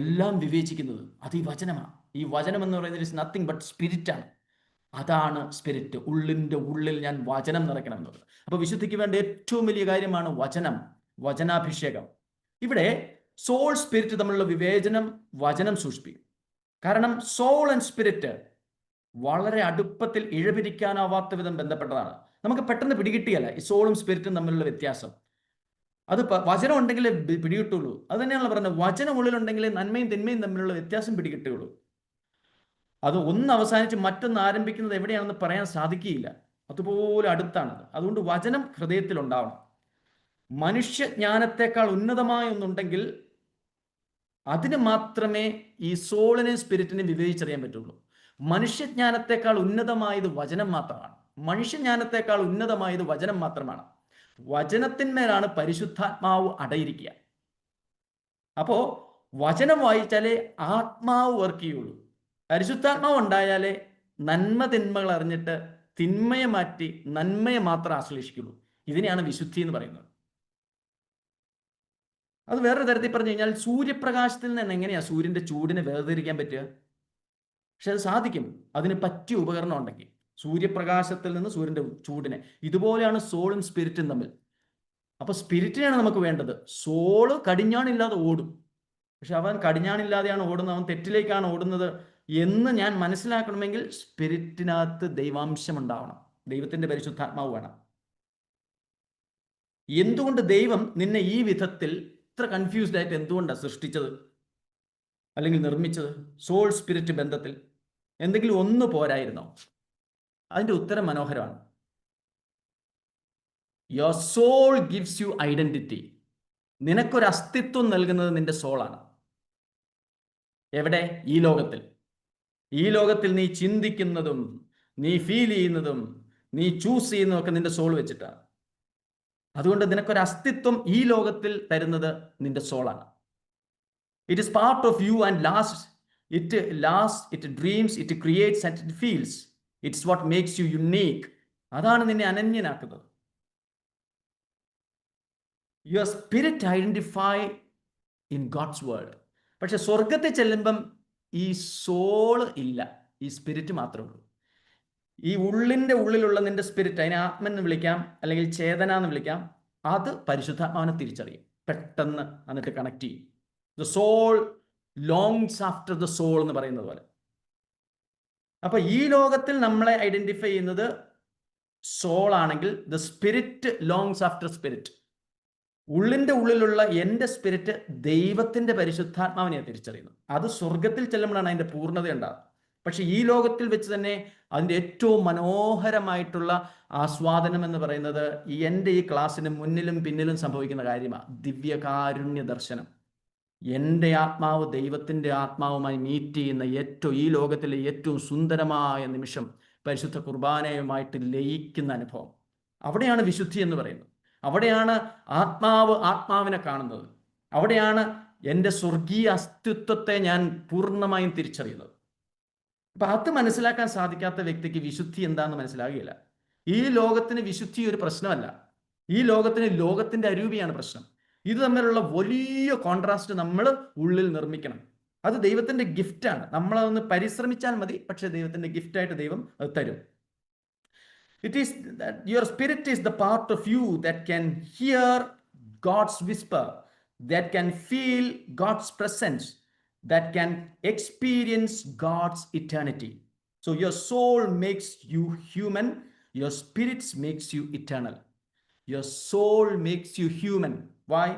എല്ലാം വിവേചിക്കുന്നത് അത് ഈ വചനമാണ്. ഈ വചനം എന്ന് പറയുന്നത് ഇസ് നത്തിങ് ബട്ട് സ്പിരിറ്റാണ്. അതാണ് സ്പിരിറ്റ്. ഉള്ളിൻ്റെ ഉള്ളിൽ ഞാൻ വചനം നിറയ്ക്കണം എന്നുള്ളത്. അപ്പോൾ വിശുദ്ധിക്ക് വേണ്ട ഏറ്റവും വലിയ കാര്യമാണ് വചനം, വചനാഭിഷേകം. ഇവിടെ സോൾ സ്പിരിറ്റ് തമ്മിലുള്ള വിവേചനം വചനം സൂക്ഷിപ്പിക്കും. കാരണം സോൾ ആൻഡ് സ്പിരിറ്റ് വളരെ അടുപ്പത്തിൽ ഇഴപിരിക്കാനാവാത്ത വിധം ബന്ധപ്പെട്ടതാണ്. നമുക്ക് പെട്ടെന്ന് പിടികിട്ടിയല്ല ഈ സോളും സ്പിരിറ്റും തമ്മിലുള്ള വ്യത്യാസം. അത് വചനം ഉണ്ടെങ്കിലേ പിടികിട്ടുള്ളൂ. അത് തന്നെയാണല്ലോ പറഞ്ഞത്, വചനം ഉള്ളിലുണ്ടെങ്കിലേ നന്മയും തിന്മയും തമ്മിലുള്ള വ്യത്യാസം പിടികിട്ടുകയുള്ളൂ. അത് ഒന്ന് അവസാനിച്ച് മറ്റൊന്ന് ആരംഭിക്കുന്നത് എവിടെയാണെന്ന് പറയാൻ സാധിക്കുകയില്ല. അതുപോലെ അടുത്താണത്. അതുകൊണ്ട് വചനം ഹൃദയത്തിൽ ഉണ്ടാവണം. മനുഷ്യജ്ഞാനത്തെക്കാൾ ഉന്നതമായ ഒന്നുണ്ടെങ്കിൽ അതിന് മാത്രമേ ഈ സോളിനെയും സ്പിരിറ്റിനെയും വിവേചിച്ചറിയാൻ പറ്റുള്ളൂ. മനുഷ്യജ്ഞാനത്തെക്കാൾ ഉന്നതമായത് വചനം മാത്രമാണ്. മനുഷ്യജ്ഞാനത്തെക്കാൾ ഉന്നതമായത് വചനം മാത്രമാണ്. വചനത്തിന്മേലാണ് പരിശുദ്ധാത്മാവ് അടയിരിക്കുക. അപ്പോ വചനം വായിച്ചാലേ ആത്മാവ് വർക്ക് ചെയ്യുള്ളൂ. പരിശുദ്ധാത്മാവ് ഉണ്ടായാലേ നന്മ തിന്മകൾ അറിഞ്ഞിട്ട് തിന്മയെ മാറ്റി നന്മയെ മാത്രം ആശ്ലേഷിക്കുള്ളൂ. ഇതിനെയാണ് വിശുദ്ധി എന്ന് പറയുന്നത്. അത് വേറൊരു തരത്തിൽ പറഞ്ഞു കഴിഞ്ഞാൽ, സൂര്യപ്രകാശത്തിൽ നിന്ന് എങ്ങനെയാണ് സൂര്യന്റെ ചൂടിനെ വേർതിരിക്കാൻ പറ്റുക? പക്ഷെ അത് സാധിക്കും, അതിന് പറ്റിയ ഉപകരണം ഉണ്ടെങ്കിൽ. സൂര്യപ്രകാശത്തിൽ നിന്ന് സൂര്യന്റെ ചൂടിനെ, ഇതുപോലെയാണ് സോളും സ്പിരിറ്റും തമ്മിൽ. അപ്പൊ സ്പിരിറ്റിനാണ് നമുക്ക് വേണ്ടത്. സോള് കടിഞ്ഞാണില്ലാതെ ഓടും, പക്ഷെ അവൻ കടിഞ്ഞാണില്ലാതെയാണ് ഓടുന്നത്, അവൻ തെറ്റിലേക്കാണ് ഓടുന്നത് എന്ന് ഞാൻ മനസ്സിലാക്കണമെങ്കിൽ സ്പിരിറ്റിനകത്ത് ദൈവാംശം ഉണ്ടാവണം, ദൈവത്തിന്റെ പരിശുദ്ധാത്മാവ് വേണം. എന്തുകൊണ്ട് ദൈവം നിന്നെ ഈ വിധത്തിൽ ഇത്ര കൺഫ്യൂസ്ഡ് ആയിട്ട് എന്തുകൊണ്ടാണ് സൃഷ്ടിച്ചത് അല്ലെങ്കിൽ നിർമ്മിച്ചത്? സോൾ സ്പിരിറ്റ് ബന്ധത്തിൽ എന്തെങ്കിലും ഒന്ന് പോരായിരുന്നോ? അതിന്റെ ഉത്തരം മനോഹരമാണ്. Your soul gives you identity. നിനക്കൊരു അസ്തിത്വം നൽകുന്നത് നിന്റെ സോളാണ്. എവിടെ? ഈ ലോകത്തിൽ. ഈ ലോകത്തിൽ നീ ചിന്തിക്കുന്നതും നീ ഫീൽ ചെയ്യുന്നതും നീ ചൂസ് ചെയ്യുന്നതും ഒക്കെ നിന്റെ സോൾ വെച്ചിട്ടാണ്. അതുകൊണ്ട് നിനക്കൊരു അസ്തിത്വം ഈ ലോകത്തിൽ തരുന്നത് നിന്റെ സോളാണ്. It is part of you and it dreams, it creates and it feels. It's what makes you unique. അതാണ് നിന്നെ അനന്യനാക്കുന്നത്. Your spirit identify in God's world. പക്ഷെ സ്വർഗത്തിൽ ചെല്ലുമ്പം ഈ സോള് ഇല്ല, ഈ സ്പിരിറ്റ് മാത്രമേ ഉള്ളൂ. ഈ ഉള്ളിൻ്റെ ഉള്ളിലുള്ള നിന്റെ സ്പിരിറ്റ്, അതിനെ ആത്മൻ എന്ന് വിളിക്കാം അല്ലെങ്കിൽ ചേതന എന്ന് വിളിക്കാം, അത് പരിശുദ്ധാത്മാവിനെ തിരിച്ചറിയും പെട്ടെന്ന്, എന്നിട്ട് കണക്ട് ചെയ്യും. The soul longs after the soul എന്ന് പറയുന്നത് പോലെ. അപ്പൊ ഈ ലോകത്തിൽ നമ്മളെ ഐഡന്റിഫൈ ചെയ്യുന്നത് സോൾ ആണെങ്കിൽ, the spirit longs after spirit. ഉള്ളിൻ്റെ ഉള്ളിലുള്ള എൻ്റെ സ്പിരിറ്റ് ദൈവത്തിൻ്റെ പരിശുദ്ധാത്മാവിനെ തിരിച്ചറിയുന്നു. അത് സ്വർഗത്തിൽ ചെല്ലുമ്പോഴാണ് അതിൻ്റെ പൂർണ്ണത ഉണ്ടാകുന്നത്. പക്ഷെ ഈ ലോകത്തിൽ വെച്ച് തന്നെ അതിൻ്റെ ഏറ്റവും മനോഹരമായിട്ടുള്ള ആസ്വാദനം എന്ന് പറയുന്നത് എൻ്റെ ഈ ക്ലാസ്സിന് മുന്നിലും പിന്നിലും സംഭവിക്കുന്ന കാര്യമാണ്. ദിവ്യകാരുണ്യ ദർശനം. എൻ്റെ ആത്മാവ് ദൈവത്തിൻ്റെ ആത്മാവുമായി മീറ്റ് ചെയ്യുന്ന ഈ ലോകത്തിലെ ഏറ്റവും സുന്ദരമായ നിമിഷം പരിശുദ്ധ കുർബാനയുമായിട്ട് ലയിക്കുന്ന അനുഭവം. അവിടെയാണ് വിശുദ്ധി എന്ന് പറയുന്നത്. അവിടെയാണ് ആത്മാവിനെ കാണുന്നത്. അവിടെയാണ് എൻ്റെ സ്വർഗീയ അസ്തിത്വത്തെ ഞാൻ പൂർണ്ണമായും തിരിച്ചറിയുന്നത്. അപ്പൊ അത് മനസ്സിലാക്കാൻ സാധിക്കാത്ത വ്യക്തിക്ക് വിശുദ്ധി എന്താണെന്ന് മനസ്സിലാകുകയില്ല. ഈ ലോകത്തിന് വിശുദ്ധി ഒരു പ്രശ്നമല്ല. ഈ ലോകത്തിന് ലോകത്തിന്റെ അരൂപിയാണ് പ്രശ്നം. ഇത് തമ്മിലുള്ള വലിയ കോൺട്രാസ്റ്റ് നമ്മൾ ഉള്ളിൽ നിർമ്മിക്കണം. അത് ദൈവത്തിന്റെ ഗിഫ്റ്റാണ്. നമ്മളതൊന്ന് പരിശ്രമിച്ചാൽ മതി, പക്ഷെ ദൈവത്തിന്റെ ഗിഫ്റ്റായിട്ട് ദൈവം അത് തരും. It is that your spirit is the part of you that can hear God's whisper, that can feel God's presence, that can experience God's eternity. So your soul makes you human, your spirit makes you eternal. Your soul makes you human. Why?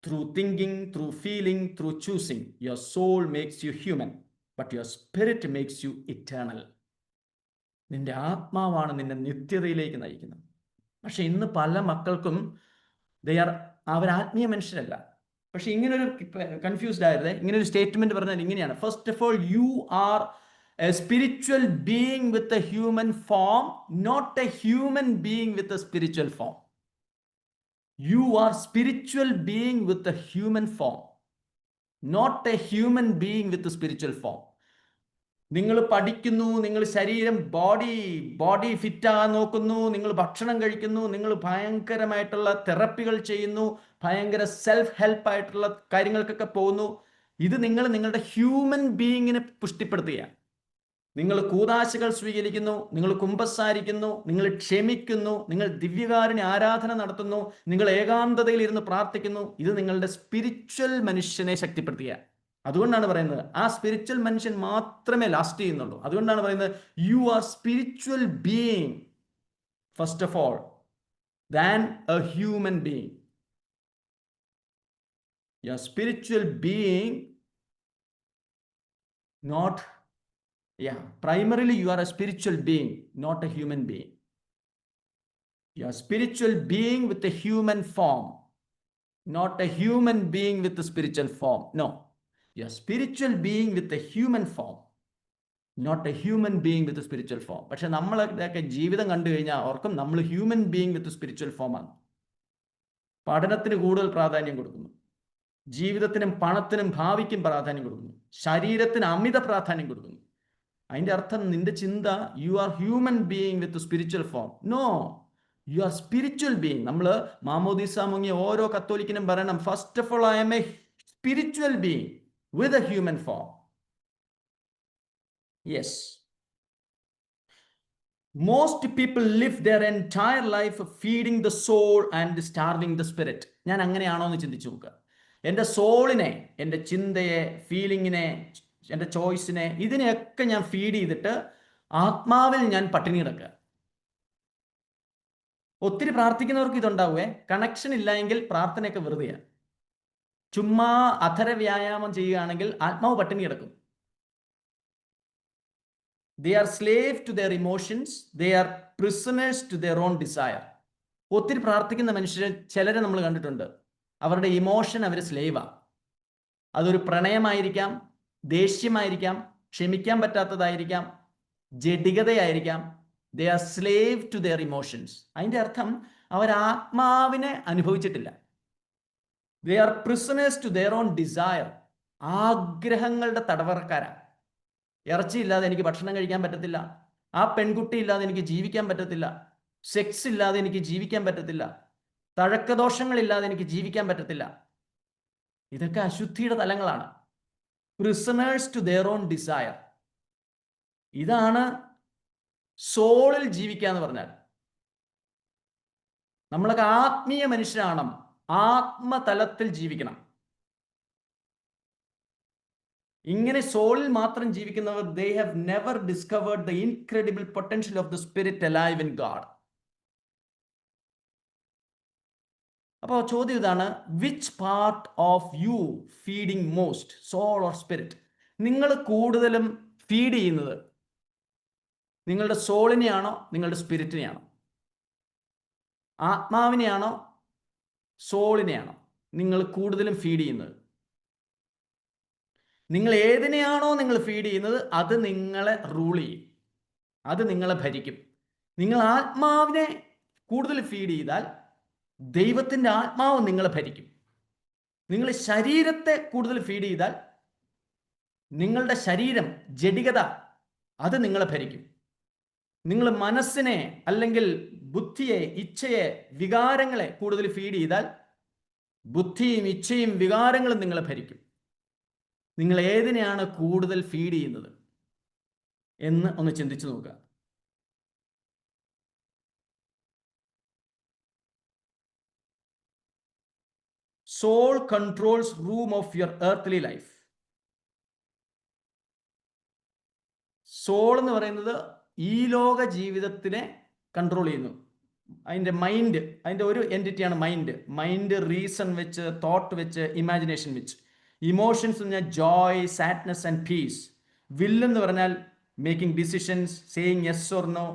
Through thinking, through feeling, through choosing. Your soul makes you human, but your spirit makes you eternal. നിന്റെ ആത്മാവാണ് നിന്നെ നിത്യതയിലേക്ക് നയിക്കുന്നത്. പക്ഷെ ഇന്ന് പല മക്കൾക്കും അവർ ആത്മീയ മനുഷ്യരല്ല. പക്ഷെ ഇങ്ങനൊരു കൺഫ്യൂസ്ഡ് ആയിരുന്നേ, ഇങ്ങനൊരു സ്റ്റേറ്റ്മെന്റ് പറഞ്ഞാൽ ഇങ്ങനെയാണ്: first of all, you are a spiritual being with a human form, not a human being with a spiritual form. You are spiritual being with a human form, not a human being with a spiritual form. നിങ്ങൾ പഠിക്കുന്നു, നിങ്ങൾ ശരീരം body fit ആകാൻ നോക്കുന്നു, നിങ്ങൾ ഭക്ഷണം കഴിക്കുന്നു, നിങ്ങൾ ഭയങ്കരമായിട്ടുള്ള തെറപ്പികൾ ചെയ്യുന്നു, ഭയങ്കര സെൽഫ് ഹെൽപ്പ് ആയിട്ടുള്ള കാര്യങ്ങൾക്കൊക്കെ പോകുന്നു. ഇത് നിങ്ങളുടെ ഹ്യൂമൻ ബീയിങ്ങിനെ പുഷ്ടിപ്പെടുത്തുകയാണ്. നിങ്ങൾ കൂദാശകൾ സ്വീകരിക്കുന്നു, നിങ്ങൾ കുമ്പസാരിക്കുന്നു, നിങ്ങൾ ക്ഷമിക്കുന്നു, നിങ്ങൾ ദിവ്യകാരുണ്യ ആരാധന നടത്തുന്നു, നിങ്ങൾ ഏകാന്തതയിൽ ഇരുന്ന് പ്രാർത്ഥിക്കുന്നു. ഇത് നിങ്ങളുടെ സ്പിരിച്വൽ മനുഷ്യനെ ശക്തിപ്പെടുത്തുക. അതുകൊണ്ടാണ് പറയുന്നത് ആ സ്പിരിച്വൽ മനുഷ്യൻ മാത്രമേ ലാസ്റ്റ് ചെയ്യുന്നുള്ളൂ. അതുകൊണ്ടാണ് പറയുന്നത് U are spiritual being first of all than A human being. U are spiritual being, not primarily you are a spiritual being, not a human being. You are a spiritual being with a human form, not a human being with a spiritual form. No, you are a spiritual being with a human form, not a human being with a spiritual form. പക്ഷെ നമ്മളൊക്കെ ജീവിതം കണ്ടു കഴിഞ്ഞാൽ ഓർക്കും നമ്മൾ human being with spiritual form ആണ്. പഠനത്തിന് കൂടുതൽ പ്രാധാന്യം കൊടുക്കുന്നു, ജീവിതത്തിനും പണത്തിനും ഭാവിക്കും പ്രാധാന്യം കൊടുക്കുന്നു, ശരീരത്തിന് അമിത പ്രാധാന്യം കൊടുക്കുന്നു. അതിൻ്റെ അർത്ഥം നിന്റെ ചിന്ത you are human being with spiritual form. No, you are spiritual being. നമ്മൾ മാമോദീസ മുങ്ങിയ ഓരോ കത്തോലിക്കനും പറയണം, first of all I am a spiritual being with a human form. Yes, most people live their entire life feeding the soul and starving the spirit. ഞാൻ അങ്ങനെയാണോ എന്ന് ചിന്തിച്ചു നോക്കുക. എൻ്റെ സോളിനെ, എൻ്റെ ചിന്തയെ, ഫീലിങ്ങിനെ, എൻ്റെ ചോയ്സിനെ, ഇതിനെയൊക്കെ ഞാൻ ഫീഡ് ചെയ്തിട്ട് ആത്മാവിൽ ഞാൻ പട്ടിണി കിടക്കുക. ഒത്തിരി പ്രാർത്ഥിക്കുന്നവർക്ക് ഇതുണ്ടാവുകയെ. കണക്ഷൻ ഇല്ല എങ്കിൽ പ്രാർത്ഥനയൊക്കെ വെറുതെയാണ്. ചുമ്മാ അധര വ്യായാമം ചെയ്യുകയാണെങ്കിൽ ആത്മാവ് പട്ടിണി കിടക്കും. They are slave to their emotions, they are prisoners to their own desire. ഒത്തിരി പ്രാർത്ഥിക്കുന്ന മനുഷ്യരെ ചിലരെ നമ്മൾ കണ്ടിട്ടുണ്ട്, അവരുടെ ഇമോഷൻ അവർ സ്ലേവാണ്. അതൊരു പ്രണയമായിരിക്കാം, ദേഷ്യമായിരിക്കാം, ക്ഷമിക്കാൻ പറ്റാത്തതായിരിക്കാം, ജഡികതയായിരിക്കാം. They are slave to their emotions. അതിൻ്റെ അർത്ഥം അവർ ആത്മാവിനെ അനുഭവിച്ചിട്ടില്ല. They are prisoners to their own desire. ആഗ്രഹങ്ങളുടെ തടവറക്കാരാണ്. ഇറച്ചിയില്ലാതെ എനിക്ക് ഭക്ഷണം കഴിക്കാൻ പറ്റത്തില്ല, ആ പെൺകുട്ടി ഇല്ലാതെ എനിക്ക് ജീവിക്കാൻ പറ്റത്തില്ല, സെക്സ് ഇല്ലാതെ എനിക്ക് ജീവിക്കാൻ പറ്റത്തില്ല, തഴക്കദോഷങ്ങളില്ലാതെ എനിക്ക് ജീവിക്കാൻ പറ്റത്തില്ല. ഇതൊക്കെ അശുദ്ധിയുടെ തലങ്ങളാണ്. Prisoners to their own desire. ഇതാണ് സോളിൽ ജീവിക്കുക എന്ന് പറഞ്ഞാൽ. നമ്മളൊക്കെ ആത്മീയ മനുഷ്യരാണ്, ആത്മതലത്തിൽ ജീവിക്കണം. ഇങ്ങനെ സോളിൽ മാത്രം ജീവിക്കുന്നവർ, they have never discovered the incredible potential of the spirit alive in God. അപ്പോൾ ചോദ്യം ഇതാണ്, which part of you feeding most, soul or spirit? നിങ്ങൾ കൂടുതലും ഫീഡ് ചെയ്യുന്നത് നിങ്ങളുടെ സോളിനെയാണോ നിങ്ങളുടെ സ്പിരിറ്റിനെയാണോ? ആത്മാവിനെയാണോ സോളിനെയാണോ നിങ്ങൾ കൂടുതലും ഫീഡ് ചെയ്യുന്നത്? നിങ്ങൾ ഏതിനെയാണോ നിങ്ങൾ ഫീഡ് ചെയ്യുന്നത് അത് നിങ്ങളെ റൂൾ ചെയ്യും, അത് നിങ്ങളെ ഭരിക്കും. നിങ്ങൾ ആത്മാവിനെ കൂടുതൽ ഫീഡ് ചെയ്താൽ ദൈവത്തിൻ്റെ ആത്മാവ് നിങ്ങളെ ഭരിക്കും. നിങ്ങൾ ശരീരത്തെ കൂടുതൽ ഫീഡ് ചെയ്താൽ നിങ്ങളുടെ ശരീരം, ജഡികത, അത് നിങ്ങളെ ഭരിക്കും. നിങ്ങൾ മനസ്സിനെ അല്ലെങ്കിൽ ബുദ്ധിയെ, ഇച്ഛയെ, വികാരങ്ങളെ കൂടുതൽ ഫീഡ് ചെയ്താൽ ബുദ്ധിയും ഇച്ഛയും വികാരങ്ങളും നിങ്ങളെ ഭരിക്കും. നിങ്ങൾ ഏതിനെയാണ് കൂടുതൽ ഫീഡ് ചെയ്യുന്നത് എന്ന് ഒന്ന് ചിന്തിച്ചു നോക്കുക. Soul controls room of your earth life. Soul എന്ന് പറയുന്നത് ഈ ലോക ജീവിതത്തിനെ കൺട്രോൾ ചെയ്യുന്നു. അതിൻ്റെ മൈൻഡ്, അതിൻ്റെ ഒരു എൻറ്റിറ്റിയാണ് മൈൻഡ് റീസൺ വെച്ച്, തോട്ട് വെച്ച്, ഇമാജിനേഷൻ വെച്ച്. ഇമോഷൻസ് എന്ന് പറഞ്ഞാൽ joy, sadness and peace. Will എന്ന് പറഞ്ഞാൽ making decisions, saying yes or no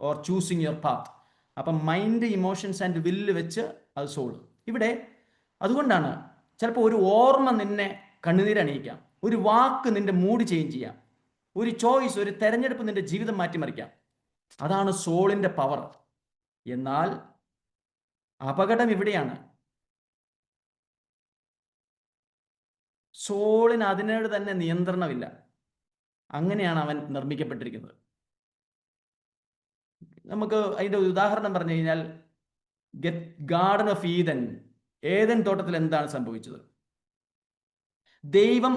or choosing your path. അപ്പം മൈൻഡ്, ഇമോഷൻസ് ആൻഡ് വില്ല് വെച്ച് അത് സോൾ. ഇവിടെ അതുകൊണ്ടാണ് ചിലപ്പോൾ ഒരു ഓർമ്മ നിന്നെ കണ്ണുനീരണിയിക്കാം, ഒരു വാക്ക് നിന്റെ മൂഡ് ചേഞ്ച് ചെയ്യാം, ഒരു ചോയ്സ്, ഒരു തെരഞ്ഞെടുപ്പ് നിന്റെ ജീവിതം മാറ്റിമറിക്കാം. അതാണ് സോളിൻ്റെ പവർ. എന്നാൽ അപകടം ഇവിടെയാണ്. സോളിന് അതിനോട് തന്നെ നിയന്ത്രണമില്ല. അങ്ങനെയാണ് അവൻ നിർമ്മിക്കപ്പെട്ടിരിക്കുന്നത്. നമുക്ക് അതിൻ്റെ ഉദാഹരണം പറഞ്ഞു കഴിഞ്ഞാൽ, ഗാർഡൻ ഓഫ് ഏദൻ തോട്ടത്തിൽ എന്താണ് സംഭവിച്ചത്? ദൈവം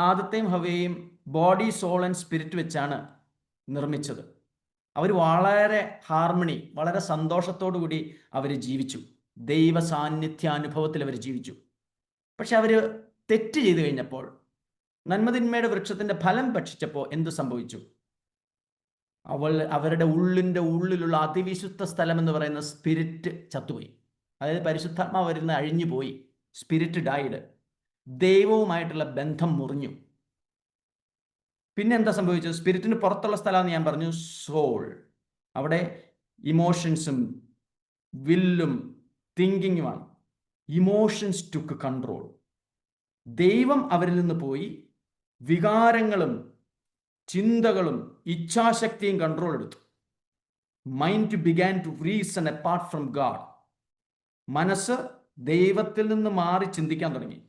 ആദത്തെയും ഹവ്വയെയും ബോഡി, സോൾ ആൻഡ് സ്പിരിറ്റ് വെച്ചാണ് നിർമ്മിച്ചത്. അവർ വളരെ ഹാർമണി, വളരെ സന്തോഷത്തോടു കൂടി അവർ ജീവിച്ചു. ദൈവ സാന്നിധ്യാനുഭവത്തിൽ അവർ ജീവിച്ചു. പക്ഷെ അവർ തെറ്റ് ചെയ്തു കഴിഞ്ഞപ്പോൾ, നന്മതിന്മയുടെ വൃക്ഷത്തിൻ്റെ ഫലം ഭക്ഷിച്ചപ്പോൾ എന്ത് സംഭവിച്ചു? അവരുടെ ഉള്ളിലുള്ള അതിവിശുദ്ധ സ്ഥലം എന്ന് പറയുന്ന സ്പിരിറ്റ് ചത്തുപോയി. അതായത് പരിശുദ്ധാത്മാവ് വരുന്ന അഴിഞ്ഞുപോയി. Spirit died. ദൈവവുമായിട്ടുള്ള ബന്ധം മുറിഞ്ഞു. പിന്നെ എന്താ സംഭവിച്ചത്? സ്പിരിറ്റിന് പുറത്തുള്ള സ്ഥലമാണെന്ന് ഞാൻ പറഞ്ഞു, സോൾ. അവിടെ ഇമോഷൻസും വില്ലും തിങ്കിങ്ങുമാണ്. Emotions took control. ദൈവം അവരിൽ നിന്ന് പോയി വികാരങ്ങളും ചിന്തകളും ഇച്ഛാശക്തിയും കൺട്രോൾ എടുത്തു. Mind began to reason apart from God. മനസ്സ് ദൈവത്തിൽ നിന്ന് മാറി ചിന്തിക്കാൻ തുടങ്ങി.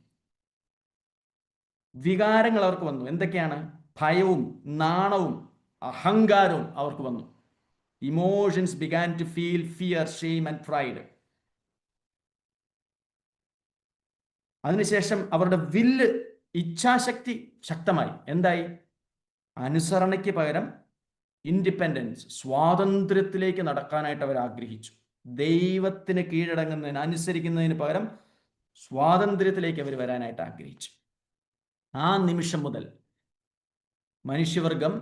വികാരങ്ങൾ അവർക്ക് വന്നു. എന്തൊക്കെയാണ്? ഭയവും നാണവും അഹങ്കാരവും അവർക്ക് വന്നു. Emotions began to feel fear, shame and pride. അതിനുശേഷം അവരുടെ വില്ല്, ഇച്ഛാശക്തി ശക്തമായി. എന്തായി? അനുസരണയ്ക്ക് പകരം ഇൻഡിപെൻഡൻസ്, സ്വാതന്ത്ര്യത്തിലേക്ക് നടക്കാനായിട്ട് അവർ ആഗ്രഹിച്ചു. ദൈവത്തിന് കീഴടങ്ങുന്നതിന്, അനുസരിക്കുന്നതിന് പകരം സ്വാതന്ത്ര്യത്തിലേക്ക് അവർ വരാനായിട്ട് ആഗ്രഹിച്ചു. ആ നിമിഷം മുതൽ മനുഷ്യവർഗം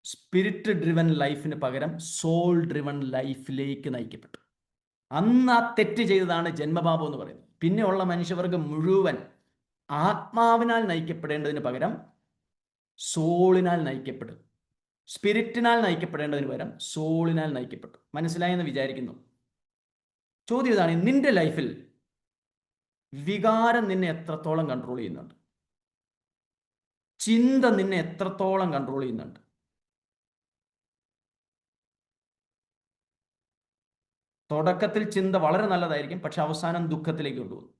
സ്പിരിറ്റ് ഡ്രിവൻ ലൈഫിന് പകരം സോൾ ഡ്രിവൻ ലൈഫിലേക്ക് നയിക്കപ്പെട്ടു. അന്ന് ആ തെറ്റ് ചെയ്തതാണ് ജന്മപാപം എന്ന് പറയുന്നത്. പിന്നെയുള്ള മനുഷ്യവർഗം മുഴുവൻ ആത്മാവിനാൽ നയിക്കപ്പെടേണ്ടതിന് പകരം സോളിനാൽ നയിക്കപ്പെടും. സ്പിരിറ്റിനാൽ നയിക്കപ്പെടേണ്ടതിന് പകരം സോളിനാൽ നയിക്കപ്പെട്ടു. മനസ്സിലായെന്ന് വിചാരിക്കുന്നു. ചോദ്യം ഇതാണ്, നിന്റെ ലൈഫിൽ വികാരം നിന്നെ എത്രത്തോളം കൺട്രോൾ ചെയ്യുന്നുണ്ട്? ചിന്ത നിന്നെ എത്രത്തോളം കൺട്രോൾ ചെയ്യുന്നുണ്ട്? തുടക്കത്തിൽ ചിന്ത വളരെ നല്ലതായിരിക്കും, പക്ഷെ അവസാനം ദുഃഖത്തിലേക്ക് കൊണ്ടുപോകും.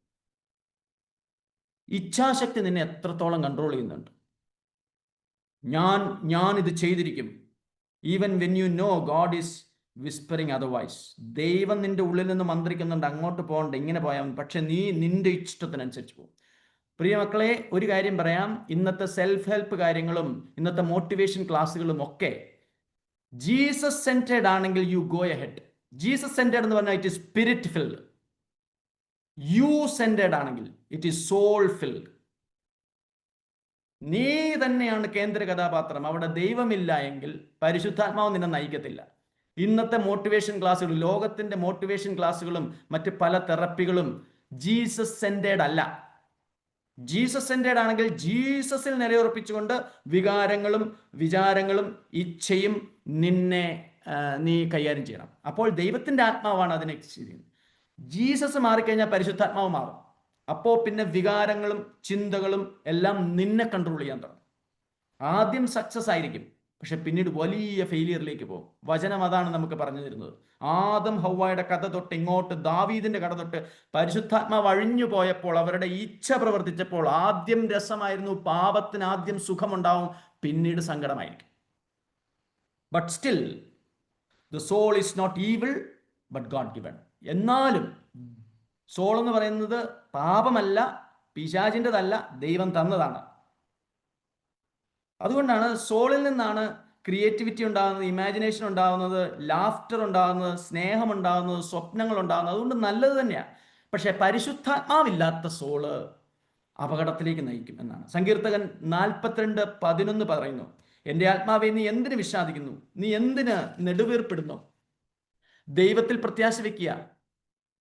ഇച്ഛാശക്തി നിന്നെ എത്രത്തോളം കൺട്രോൾ ചെയ്യുന്നുണ്ട്? ഞാൻ ഇത് ചെയ്തിരിക്കും. Even when you know God is whispering otherwise. ദൈവം നിന്റെ ഉള്ളിൽ നിന്ന് മന്ത്രിക്കുന്നുണ്ട്, അങ്ങോട്ട് പോകണ്ട, ഇങ്ങനെ പോയാൽ, പക്ഷെ നീ നിന്റെ ഇഷ്ടത്തിനനുസരിച്ച് പോകും. പ്രിയ മക്കളെ, ഒരു കാര്യം പറയാം. ഇന്നത്തെ സെൽഫ് ഹെൽപ്പ് കാര്യങ്ങളും ഇന്നത്തെ മോട്ടിവേഷൻ ക്ലാസ്സുകളും ഒക്കെ ജീസസ് സെന്റേഡ് ആണെങ്കിൽ you go ahead. Jesus centred എന്ന് പറഞ്ഞാൽ it is spirit filled. You centred ആണെങ്കിൽ ഇറ്റ് ഈസ് സോൾ ഫിൽഡ്. നീ തന്നെയാണ് കേന്ദ്ര കഥാപാത്രം. അവിടെ ദൈവമില്ല എങ്കിൽ പരിശുദ്ധാത്മാവ് നിന്നെ നയിക്കത്തില്ല. ഇന്നത്തെ മോട്ടിവേഷൻ ക്ലാസ്സുകൾ, ലോകത്തിന്റെ മോട്ടിവേഷൻ ക്ലാസ്സുകളും മറ്റ് പല തെറപ്പികളും ജീസസ് സെന്റേഡ് അല്ല. ജീസസ് സെന്റേഡ് ആണെങ്കിൽ ജീസസിൽ നിലയുറപ്പിച്ചുകൊണ്ട് വികാരങ്ങളും വിചാരങ്ങളും ഇച്ഛയും നീ കൈകാര്യം ചെയ്യണം. അപ്പോൾ ദൈവത്തിന്റെ ആത്മാവാണ് അതിനെ ചെയ്യുന്നത്. ജീസസ് മാറിക്കഴിഞ്ഞാൽ പരിശുദ്ധാത്മാവ് മാറും. അപ്പോൾ പിന്നെ വികാരങ്ങളും ചിന്തകളും എല്ലാം നിന്നെ കൺട്രോൾ ചെയ്യാൻ തുടങ്ങും. ആദ്യം സക്സസ് ആയിരിക്കും, പക്ഷെ പിന്നീട് വലിയ ഫെയിലിയറിലേക്ക് പോകും. വചനം അതാണ് നമുക്ക് പറഞ്ഞു തരുന്നത്. ആദം ഹവ്വയുടെ കഥ തൊട്ട് ഇങ്ങോട്ട് ദാവീദിന്റെ കഥ തൊട്ട് പരിശുദ്ധാത്മാവ് അഴിഞ്ഞു പോയപ്പോൾ, അവരുടെ ഇച്ഛ പ്രവർത്തിച്ചപ്പോൾ ആദ്യം രസമായിരുന്നു. പാപത്തിന് ആദ്യം സുഖമുണ്ടാവും, പിന്നീട് സങ്കടമായിരിക്കും. But still the soul is not evil but God given. എന്നാലും സോൾ എന്ന് പറയുന്നത് പാപമല്ല, പിശാചിൻ്റെതല്ല, ദൈവം തന്നതാണ്. അതുകൊണ്ടാണ് സോളിൽ നിന്നാണ് ക്രിയേറ്റിവിറ്റി ഉണ്ടാകുന്നത്, ഇമാജിനേഷൻ ഉണ്ടാകുന്നത്, ലാഫ്റ്റർ ഉണ്ടാകുന്നത്, സ്നേഹം ഉണ്ടാകുന്നത്, സ്വപ്നങ്ങൾ ഉണ്ടാകുന്നത്. അതുകൊണ്ട് നല്ലത് തന്നെയാണ്. പക്ഷെ പരിശുദ്ധാത്മാവില്ലാത്ത സോള് അപകടത്തിലേക്ക് നയിക്കും എന്നാണ്. സങ്കീർത്തകൻ 42:11 പറയുന്നു, എൻ്റെ ആത്മാവെ നീ എന്തിന് വിഷാദിക്കുന്നു, നീ എന്തിന് നെടുവീർപ്പിടുന്നു? ദൈവത്തിൽ പ്രത്യാശ വെക്കുക,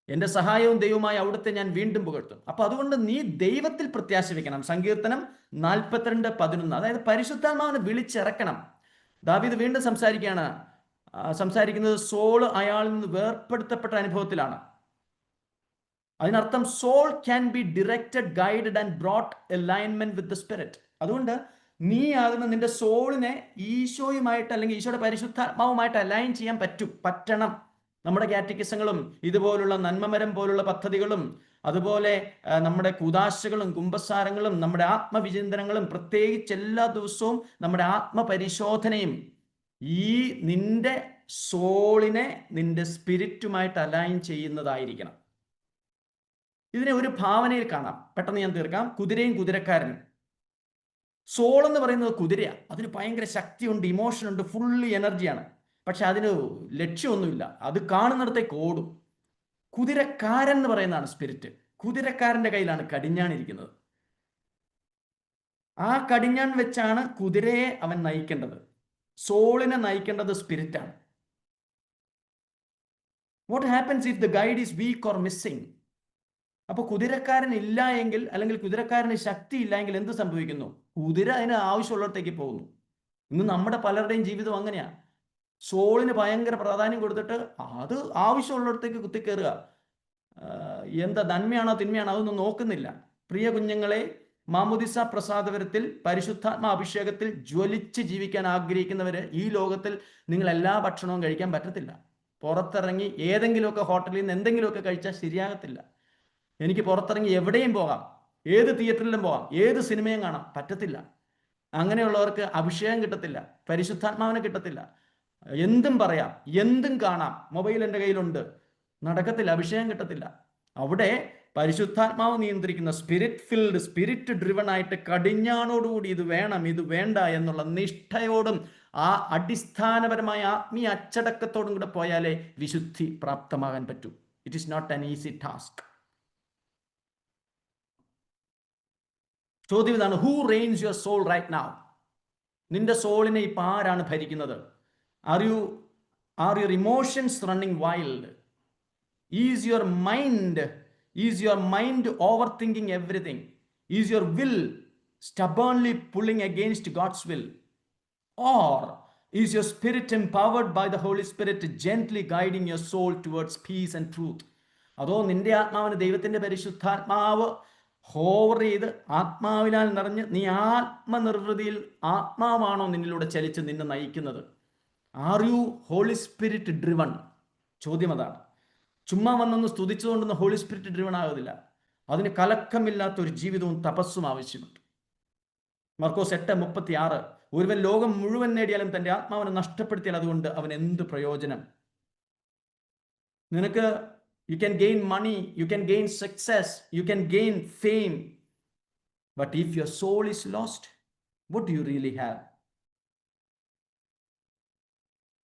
എൻ്റെ സഹായവും ദൈവമായി അവിടുത്തെ ഞാൻ വീണ്ടും പുകഴ്ത്തും. അപ്പൊ അതുകൊണ്ട് നീ ദൈവത്തിൽ പ്രത്യാശ വെക്കണം. സങ്കീർത്തനം 42:11. അതായത് പരിശുദ്ധാത്മാവിനെ വിളിച്ചിറക്കണം. ദാവീദ് വീണ്ടും സംസാരിക്കുന്നത് സോള് അയാളിൽ നിന്ന് വേർപ്പെടുത്തപ്പെട്ട അനുഭവത്തിലാണ്. അതിനർത്ഥം soul can be directed, guided and brought alignment with the spirit. അതുകൊണ്ട് നീ ആകുന്ന നിന്റെ സോളിനെ ഈശോയുമായിട്ട് അല്ലെങ്കിൽ ഈശോയുടെ പരിശുദ്ധാത്മാവുമായിട്ട് അലൈൻ ചെയ്യാൻ പറ്റണം. നമ്മുടെ കാറ്റക്കിസങ്ങളും ഇതുപോലുള്ള നന്മമരം പോലുള്ള പദ്ധതികളും അതുപോലെ നമ്മുടെ കുദാശകളും കുമ്പസാരങ്ങളും നമ്മുടെ ആത്മവിചിന്തനങ്ങളും പ്രത്യേകിച്ച് എല്ലാ ദിവസവും നമ്മുടെ ആത്മപരിശോധനയും ഈ നിന്റെ സോളിനെ നിന്റെ സ്പിരിറ്റുമായിട്ട് അലൈൻ ചെയ്യുന്നതായിരിക്കണം. ഇതിനെ ഒരു ഭാവനയിൽ കാണാം, പെട്ടെന്ന് ഞാൻ തീർക്കാം. കുതിരയും കുതിരക്കാരനും. സോൾ എന്ന് പറയുന്നത് കുതിരയാണ്. അതിന് ഭയങ്കര ശക്തിയുണ്ട്, ഇമോഷനുണ്ട്, ഫുള്ളി എനർജിയാണ്. പക്ഷെ അതിന് ലക്ഷ്യമൊന്നുമില്ല, അത് കാണുന്നിടത്തേക്ക് ഓടും. കുതിരക്കാരൻ എന്ന് പറയുന്നതാണ് സ്പിരിറ്റ്. കുതിരക്കാരന്റെ കയ്യിലാണ് കടിഞ്ഞാണിരിക്കുന്നത്. ആ കടിഞ്ഞാൺ വെച്ചാണ് കുതിരയെ അവൻ നയിക്കേണ്ടത്. സോളിനെ നയിക്കേണ്ടത് സ്പിരിറ്റാണ്. What happens if the guide is weak or missing? അപ്പൊ കുതിരക്കാരൻ ഇല്ല എങ്കിൽ, അല്ലെങ്കിൽ കുതിരക്കാരന് ശക്തി ഇല്ല എങ്കിൽ എന്ത് സംഭവിക്കുന്നു? കുതിര അതിന് ആവശ്യമുള്ളിടത്തേക്ക് പോകുന്നു. ഇന്ന് നമ്മുടെ പലരുടെയും ജീവിതം അങ്ങനെയാണ്. സോളിന് ഭയങ്കര പ്രാധാന്യം കൊടുത്തിട്ട് അത് ആവശ്യമുള്ളിടത്തേക്ക് കുത്തിക്കയറുക. എന്താ നന്മയാണോ തിന്മയാണോ അതൊന്നും നോക്കുന്നില്ല. പ്രിയ കുഞ്ഞുങ്ങളെ, മാമുദിസ പ്രസാദപരത്തിൽ പരിശുദ്ധാത്മ അഭിഷേകത്തിൽ ജ്വലിച്ച് ജീവിക്കാൻ ആഗ്രഹിക്കുന്നവര് ഈ ലോകത്തിൽ നിങ്ങൾ എല്ലാ ഭക്ഷണവും കഴിക്കാൻ പറ്റത്തില്ല. പുറത്തിറങ്ങി ഏതെങ്കിലുമൊക്കെ ഹോട്ടലിൽ നിന്ന് എന്തെങ്കിലുമൊക്കെ കഴിച്ചാൽ ശരിയാകത്തില്ല. എനിക്ക് പുറത്തിറങ്ങി എവിടെയും പോകാം, ഏത് തിയേറ്ററിലും പോകാം, ഏത് സിനിമയും കാണാം, പറ്റത്തില്ല. അങ്ങനെയുള്ളവർക്ക് അഭിഷേകം കിട്ടത്തില്ല, പരിശുദ്ധാത്മാവിനെ കിട്ടത്തില്ല. എന്തും പറയാം, എന്തും കാണാം, മൊബൈൽ എൻ്റെ കയ്യിലുണ്ട്, നടക്കത്തില്ല, അഭിഷേകം കിട്ടത്തില്ല. അവിടെ പരിശുദ്ധാത്മാവ് നിയന്ത്രിക്കുന്ന സ്പിരിറ്റ് ഫിൽഡ്, സ്പിരിറ്റ് ഡ്രിവൺ ആയിട്ട് കടിഞ്ഞാണോടുകൂടി ഇത് വേണം ഇത് വേണ്ട എന്നുള്ള നിഷ്ഠയോടും ആ അടിസ്ഥാനപരമായ ആത്മീയ അച്ചടക്കത്തോടും കൂടെ പോയാലേ വിശുദ്ധി പ്രാപ്തമാകാൻ പറ്റൂ. It is not an easy task. ചോദ്യം ഇതാണ്, who reigns your soul right now? നിന്റെ സോളിനെ ഇപ്പം ആരാണ് ഭരിക്കുന്നത്? Are your emotions running wild? Is your mind over thinking everything? Is your will stubbornly pulling against God's will? Or is your spirit empowered by the Holy Spirit gently guiding your soul towards peace and truth? അതോ നിന്റെ ആത്മാവിന് ദൈവത്തിന്റെ പരിശുദ്ധാത്മാവ് hover ചെയ്ത് ആത്മാവിനാൽ നിറഞ്ഞ് നീ ആത്മനിർവൃതിയിൽ ആത്മാവാണോ നിന്നിലൂടെ ചലിച്ച് നിന്നെ നയിക്കുന്നത്? Are you holy spirit driven? ചോദ്യം അതാണ്. ചുമ്മാ വന്നൊന്ന് സ്തുതിച്ചുകൊണ്ടൊന്ന് ഹോളി സ്പിരിറ്റ് ഡ്രിവൺ ആകുന്നില്ല. അതിന് കലക്കമില്ലാത്ത ഒരു ജീവിതവും തപസ്സും ആവശ്യമുണ്ട്. മർക്കോസ് 8:36, ഒരുവൻ ലോകം മുഴുവൻ നേടിയാലും തന്റെ ആത്മാവിനെ നഷ്ടപ്പെടുത്തിയാൽ അതുകൊണ്ട് അവൻ എന്ത് പ്രയോജനം? നിനക്ക് you can gain money, you can gain success, you can gain fame, but if your soul is lost, what do you really have?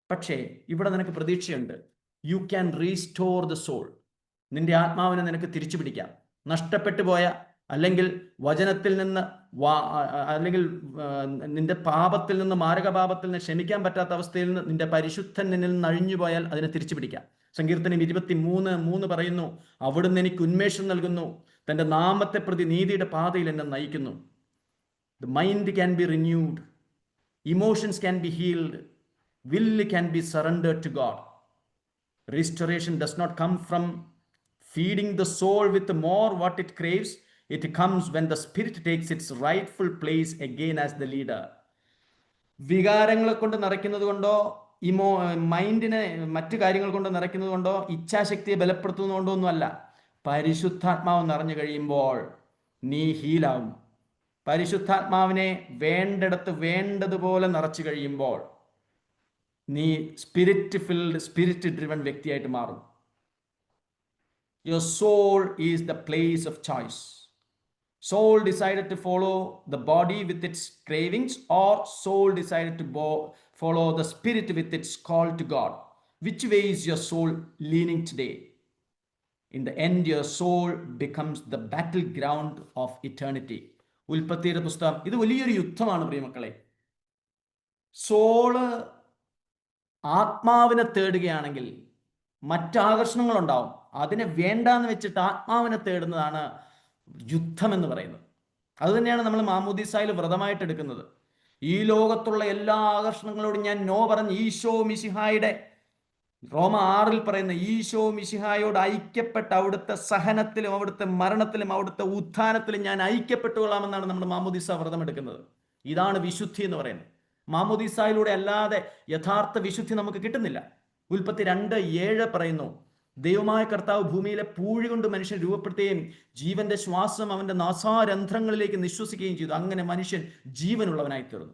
പക്ഷേ ഇവിടെ നിനക്ക് പ്രതീക്ഷയുണ്ട്. You can restore the soul. നിന്റെ ആത്മാവിനെ നിനക്ക് തിരിച്ചു പിടിക്കാം. നഷ്ടപ്പെട്ടു പോയ, അല്ലെങ്കിൽ വചനത്തിൽ നിന്ന് അല്ലെങ്കിൽ നിന്റെ പാപത്തിൽ നിന്ന്, മാരകപാപത്തിൽ നിന്ന് ക്ഷമിക്കാൻ പറ്റാത്ത അവസ്ഥയിൽ നിന്ന് നിന്റെ പരിശുദ്ധൻ നിന്നിൽ നിന്ന് അഴിഞ്ഞു പോയാൽ അതിനെ തിരിച്ചു പിടിക്കാം. സങ്കീർത്തനം 23:3 പറയുന്നു, അവിടുന്ന് എനിക്ക് ഉന്മേഷം നൽകുന്നു, തൻ്റെ നാമത്തെ പ്രതി നീതിയുടെ പാതയിൽ എന്നെ നയിക്കുന്നു. The mind can be renewed, emotions can be healed, will can be surrendered to God. Restoration does not come from feeding the soul with more what it craves. It comes when the spirit takes its rightful place again as the leader. വികാരങ്ങളെ കൊണ്ട് നിറയ്ക്കുന്നത് കൊണ്ടോ മൈൻഡിനെ മറ്റു കാര്യങ്ങൾ കൊണ്ട് നിറയ്ക്കുന്നത് കൊണ്ടോ ഇച്ഛാശക്തിയെ ബലപ്പെടുത്തുന്നതുകൊണ്ടോ ഒന്നുമല്ല. പരിശുദ്ധാത്മാവ് നിറഞ്ഞു കഴിയുമ്പോൾ നീ ഹീലാവും. പരിശുദ്ധാത്മാവിനെ വേണ്ടിടത്ത് വേണ്ടതുപോലെ നിറച്ചു കഴിയുമ്പോൾ നീ സ്പിരിറ്റ് ഫിൽഡ്, സ്പിരിറ്റ് ഡ്രിവൺ വ്യക്തിയായിട്ട് മാറും. Your soul is the place of choice. Soul decided to follow the body with its cravings, or soul decided to follow the spirit with its call to God. Which way is your soul leaning today? In the end, your soul becomes the battleground of eternity. ഉൽപ്പത്തിയുടെ പുസ്തകം ഇത് വലിയൊരു യുദ്ധമാണ് പ്രിയമക്കളെ. Soul ആത്മാവിനെ തേടുകയാണെങ്കിൽ മറ്റാകർഷണങ്ങളുണ്ടാവും. അതിനെ വേണ്ടാന്ന് വെച്ചിട്ട് ആത്മാവിനെ തേടുന്നതാണ് യുദ്ധം എന്ന് പറയുന്നത്. അതുതന്നെയാണ് നമ്മൾ മാമോദീസായിൽ വ്രതമായിട്ട് എടുക്കുന്നത്. ഈ ലോകത്തുള്ള എല്ലാ ആകർഷണങ്ങളോടും ഞാൻ നോ പറഞ്ഞ് ഈശോ മിശിഹായുടെ, റോമ 6 പറയുന്ന ഈശോ മിശിഹായോട് ഐക്യപ്പെട്ട അവിടുത്തെ സഹനത്തിലും അവിടുത്തെ മരണത്തിലും അവിടുത്തെ ഉത്ഥാനത്തിലും ഞാൻ ഐക്യപ്പെട്ടുകൊള്ളാമെന്നാണ് നമ്മൾ മാമോദീസ വ്രതം എടുക്കുന്നത്. ഇതാണ് വിശുദ്ധി എന്ന് പറയുന്നത്. മാമോദീസായിലൂടെ അല്ലാതെ യഥാർത്ഥ വിശുദ്ധി നമുക്ക് കിട്ടുന്നില്ല. ഉൽപ്പത്തി 2:7 പറയുന്നു, ദൈവമായ കർത്താവ് ഭൂമിയിലെ പൂഴി കൊണ്ട് മനുഷ്യൻ രൂപപ്പെടുത്തുകയും ജീവന്റെ ശ്വാസം അവന്റെ നാസാരന്ധ്രങ്ങളിലേക്ക് നിശ്വസിക്കുകയും ചെയ്തു. അങ്ങനെ മനുഷ്യൻ ജീവനുള്ളവനായി തീർന്നു.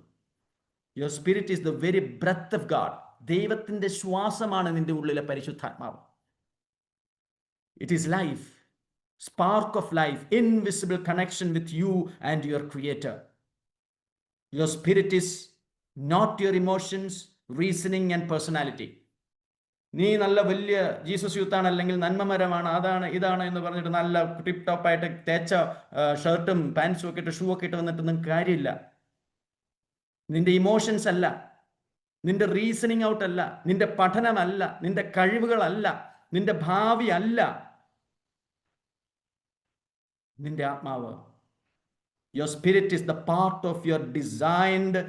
Your spirit is the very breath of God. ദൈവത്തിന്റെ ശ്വാസമാണ് നിന്റെ ഉള്ളിലെ പരിശുദ്ധാത്മാവ്. It is life, spark of life, invisible connection with you and your creator. Your spirit is not your emotions, reasoning and personality. നീ നല്ല വലിയ ജീസസ് യൂത്താണ്, അല്ലെങ്കിൽ നന്മമരമാണ്, അതാണ് ഇതാണ് എന്ന് പറഞ്ഞിട്ട് നല്ല ടിപ്പ് ടോപ്പായിട്ട് തേച്ച ഷർട്ടും പാൻസും ഒക്കെ ഇട്ട് ഷൂ ഒക്കെ ഇട്ട് വന്നിട്ടൊന്നും കാര്യമില്ല. നിന്റെ ഇമോഷൻസ് അല്ല, നിന്റെ റീസണിങ് ഔട്ട് അല്ല, നിന്റെ പഠനമല്ല, നിന്റെ കഴിവുകളല്ല, നിന്റെ ഭാവി അല്ല, നിന്റെ ആത്മാവ്. Your spirit is the part of your designed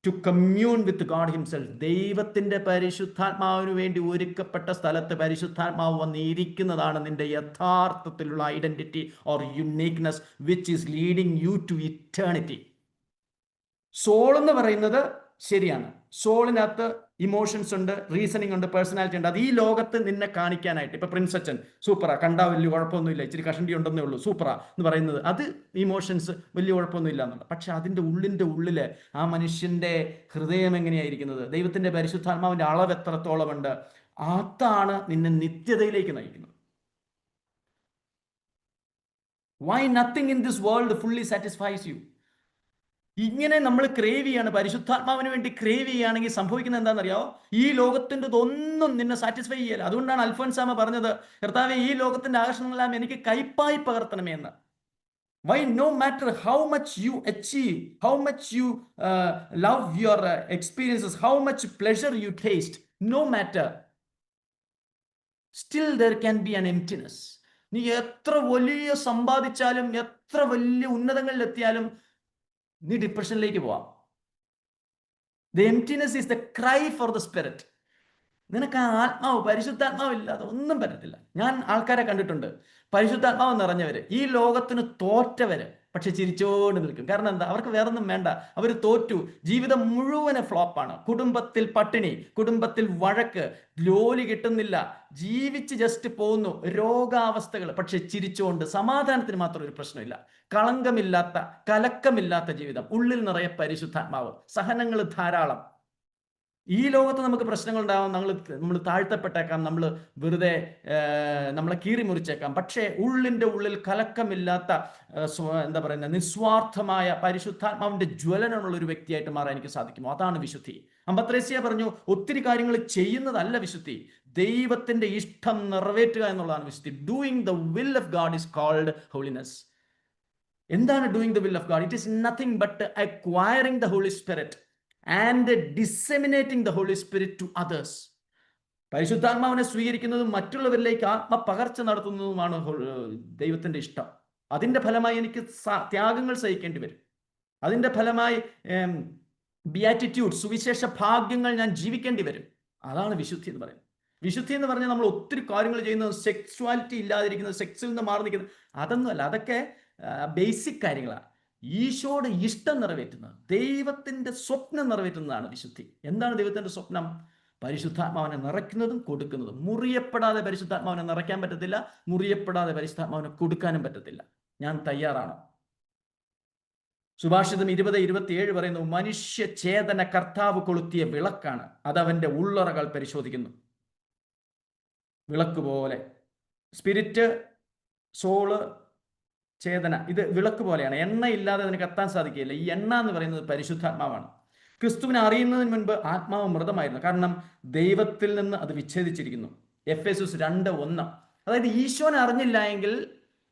to commune with God himself. ദൈവത്തിന്റെ പരിശുദ്ധാത്മാവിന് വേണ്ടി ഒരുക്കപ്പെട്ട സ്ഥലത്ത് പരിശുദ്ധാത്മാവ് വന്നിരിക്കുന്നതാണ് നിന്റെ യഥാർത്ഥത്തിലുള്ള identity or uniqueness, which is leading you to eternity. Soul എന്ന് പറയുന്നത് ശരിയാണ്, സോളിനകത്ത് ഇമോഷൻസ് ഉണ്ട്, റീസണിങ് ഉണ്ട്, പേഴ്സണാലിറ്റി ഉണ്ട്. അത് ഈ ലോകത്ത് നിന്നെ കാണിക്കാനായിട്ട്, ഇപ്പൊ പ്രിൻസ് അച്ഛൻ സൂപ്പറാ, കണ്ടാ വലിയ കുഴപ്പമൊന്നുമില്ല, ഇച്ചിരി കഷണ്ടി ഉണ്ടെന്നേ ഉള്ളൂ, സൂപ്പറാ എന്ന് പറയുന്നത് അത് ഇമോഷൻസ്, വലിയ കുഴപ്പമൊന്നുമില്ല എന്നുള്ള. പക്ഷെ അതിൻ്റെ ഉള്ളില് ആ മനുഷ്യന്റെ ഹൃദയം എങ്ങനെയായിരിക്കുന്നത്, ദൈവത്തിന്റെ പരിശുദ്ധാത്മാവിന്റെ അളവ് എത്രത്തോളം ഉണ്ട്, അതാണ് നിന്നെ നിത്യതയിലേക്ക് നയിക്കുന്നത്. Why nothing in this world fully satisfies you. ഇങ്ങനെ നമ്മൾ ക്രേവ് ചെയ്യാണ്, പരിശുദ്ധാത്മാവിന് വേണ്ടി ക്രേവ് ചെയ്യുകയാണെങ്കിൽ സംഭവിക്കുന്നത് എന്താണെന്നറിയാമോ? ഈ ലോകത്തിൻ്റെ ഒന്നും നിന്നെ സാറ്റിസ്ഫൈ ചെയ്യല്ല. അതുകൊണ്ടാണ് അൽഫോൻസാമ പറഞ്ഞത്, കർത്താവേ ഈ ലോകത്തിന്റെ ആകർഷണങ്ങളെല്ലാം എനിക്ക് കൈപ്പായി പകർത്തണമേ എന്ന്. Why? No matter how much you achieve, how much you love your experiences, how much pleasure you taste, no matter, still there can be an emptiness. നീ എത്ര വലിയ സമ്പാദിച്ചാലും എത്ര വലിയ ഉന്നതങ്ങളിൽ എത്തിയാലും നീ ഡിപ്രഷനിലേക്ക് പോവാം. The emptiness is the cry for the spirit. നിനക്ക് ആ ആത്മാവ്, പരിശുദ്ധാത്മാവ് ഇല്ലാതെ ഒന്നും പറ്റത്തില്ല. ഞാൻ ആൾക്കാരെ കണ്ടിട്ടുണ്ട്, പരിശുദ്ധാത്മാവ് നിറഞ്ഞവര്, ഈ ലോകത്തിന് തോറ്റവര്, പക്ഷെ ചിരിച്ചോണ്ട് നിൽക്കും. കാരണം എന്താ? അവർക്ക് വേറൊന്നും വേണ്ട, അവർ തോറ്റു. ജീവിതം മുഴുവന് ഫ്ലോപ്പാണ്. കുടുംബത്തിൽ പട്ടിണി, കുടുംബത്തിൽ വഴക്ക്, ജോലി കിട്ടുന്നില്ല, ജീവിച്ച് ജസ്റ്റ് പോകുന്നു, രോഗാവസ്ഥകൾ, പക്ഷെ ചിരിച്ചുകൊണ്ട്. സമാധാനത്തിന് മാത്രം ഒരു പ്രശ്നമില്ല. കളങ്കമില്ലാത്ത, കലക്കമില്ലാത്ത ജീവിതം, ഉള്ളിൽ നിറയെ പരിശുദ്ധാത്മാവ്, സഹനങ്ങൾ ധാരാളം. ഈ ലോകത്ത് നമുക്ക് പ്രശ്നങ്ങൾ ഉണ്ടാവാം, നമ്മൾ താഴ്ത്തപ്പെട്ടേക്കാം, നമ്മൾ വെറുതെ നമ്മളെ കീറി മുറിച്ചേക്കാം. പക്ഷേ ഉള്ളിൻ്റെ ഉള്ളിൽ കലക്കമില്ലാത്ത, എന്താ പറയുന്നത്, നിസ്വാർത്ഥമായ പരിശുദ്ധാത്മാവിന്റെ ജ്വലനമുള്ള ഒരു വ്യക്തിയായിട്ട് മാറാൻ എനിക്ക് സാധിക്കുമോ? അതാണ് വിശുദ്ധി. അമ്പത്രേസ്യ പറഞ്ഞു, ഒത്തിരി കാര്യങ്ങൾ ചെയ്യുന്നതല്ല വിശുദ്ധി, ദൈവത്തിന്റെ ഇഷ്ടം നിറവേറ്റുക എന്നുള്ളതാണ് വിശുദ്ധി. Doing the will of God is called holiness. എന്താണ് doing the will of God? It is nothing but acquiring the Holy Spirit and disseminating the Holy Spirit to others. പരിശുദ്ധാത്മാവിനെ സ്വീകരിക്കുന്നതും മറ്റുള്ളവരിലേക്ക് ആത്മപകർച്ച നടത്തുന്നതുമാണ് ദൈവത്തിന്റെ ഇഷ്ടം. അതിന്റെ ഫലമായി എനിക്ക് ത്യാഗങ്ങൾ സഹിക്കേണ്ടി വരും. അതിന്റെ ഫലമായി ബിയാറ്റിറ്റ്യൂഡ്, സുവിശേഷ ഭാഗ്യങ്ങൾ ഞാൻ ജീവിക്കേണ്ടി വരും. അതാണ് വിശുദ്ധി എന്ന് പറയുന്നത്. വിശുദ്ധി എന്ന് പറഞ്ഞാൽ നമ്മൾ ഒത്തിരി കാര്യങ്ങൾ ചെയ്യുന്നത്, സെക്സ്വാലിറ്റി ഇല്ലാതിരിക്കുന്നത്, സെക്സിൽ നിന്ന് മാറി നിൽക്കുന്നത്, അതൊന്നുമല്ല. അതൊക്കെ ബേസിക് കാര്യങ്ങളാണ്. ഈശോയുടെ ഇഷ്ടം നിറവേറ്റുന്നത്, ദൈവത്തിന്റെ സ്വപ്നം നിറവേറ്റുന്നതാണ് വിശുദ്ധി. എന്താണ് ദൈവത്തിന്റെ സ്വപ്നം? പരിശുദ്ധാത്മാവിനെ നിറയ്ക്കുന്നതും കൊടുക്കുന്നതും. മുറിയപ്പെടാതെ പരിശുദ്ധാത്മാവിനെ നിറയ്ക്കാൻ പറ്റത്തില്ല, മുറിയപ്പെടാതെ പരിശുദ്ധാത്മാവിനെ കൊടുക്കാനും പറ്റത്തില്ല. ഞാൻ തയ്യാറാണ്. സുഭാഷിതം 20:27 പറയുന്നു, മനുഷ്യ ചേതന കർത്താവ് കൊളുത്തിയ വിളക്കാണ്, അതവന്റെ ഉള്ളറകൾ പരിശോധിക്കുന്നു. വിളക്ക് പോലെ സ്പിരിറ്റ്, സോള്, ചേതന, ഇത് വിളക്ക് പോലെയാണ്. എണ്ണ ഇല്ലാതെ അതിന് കത്താൻ സാധിക്കില്ല. ഈ എണ്ണ എന്ന് പറയുന്നത് പരിശുദ്ധാത്മാവാണ്. ക്രിസ്തുവിനെ അറിയുന്നതിന് മുൻപ് ആത്മാവ് മൃതമായിരുന്നു, കാരണം ദൈവത്തിൽ നിന്ന് അത് വിച്ഛേദിച്ചിരിക്കുന്നു. എഫേസ്യസ് 2:1. അതായത് ഈശോനെ അറിഞ്ഞില്ല എങ്കിൽ,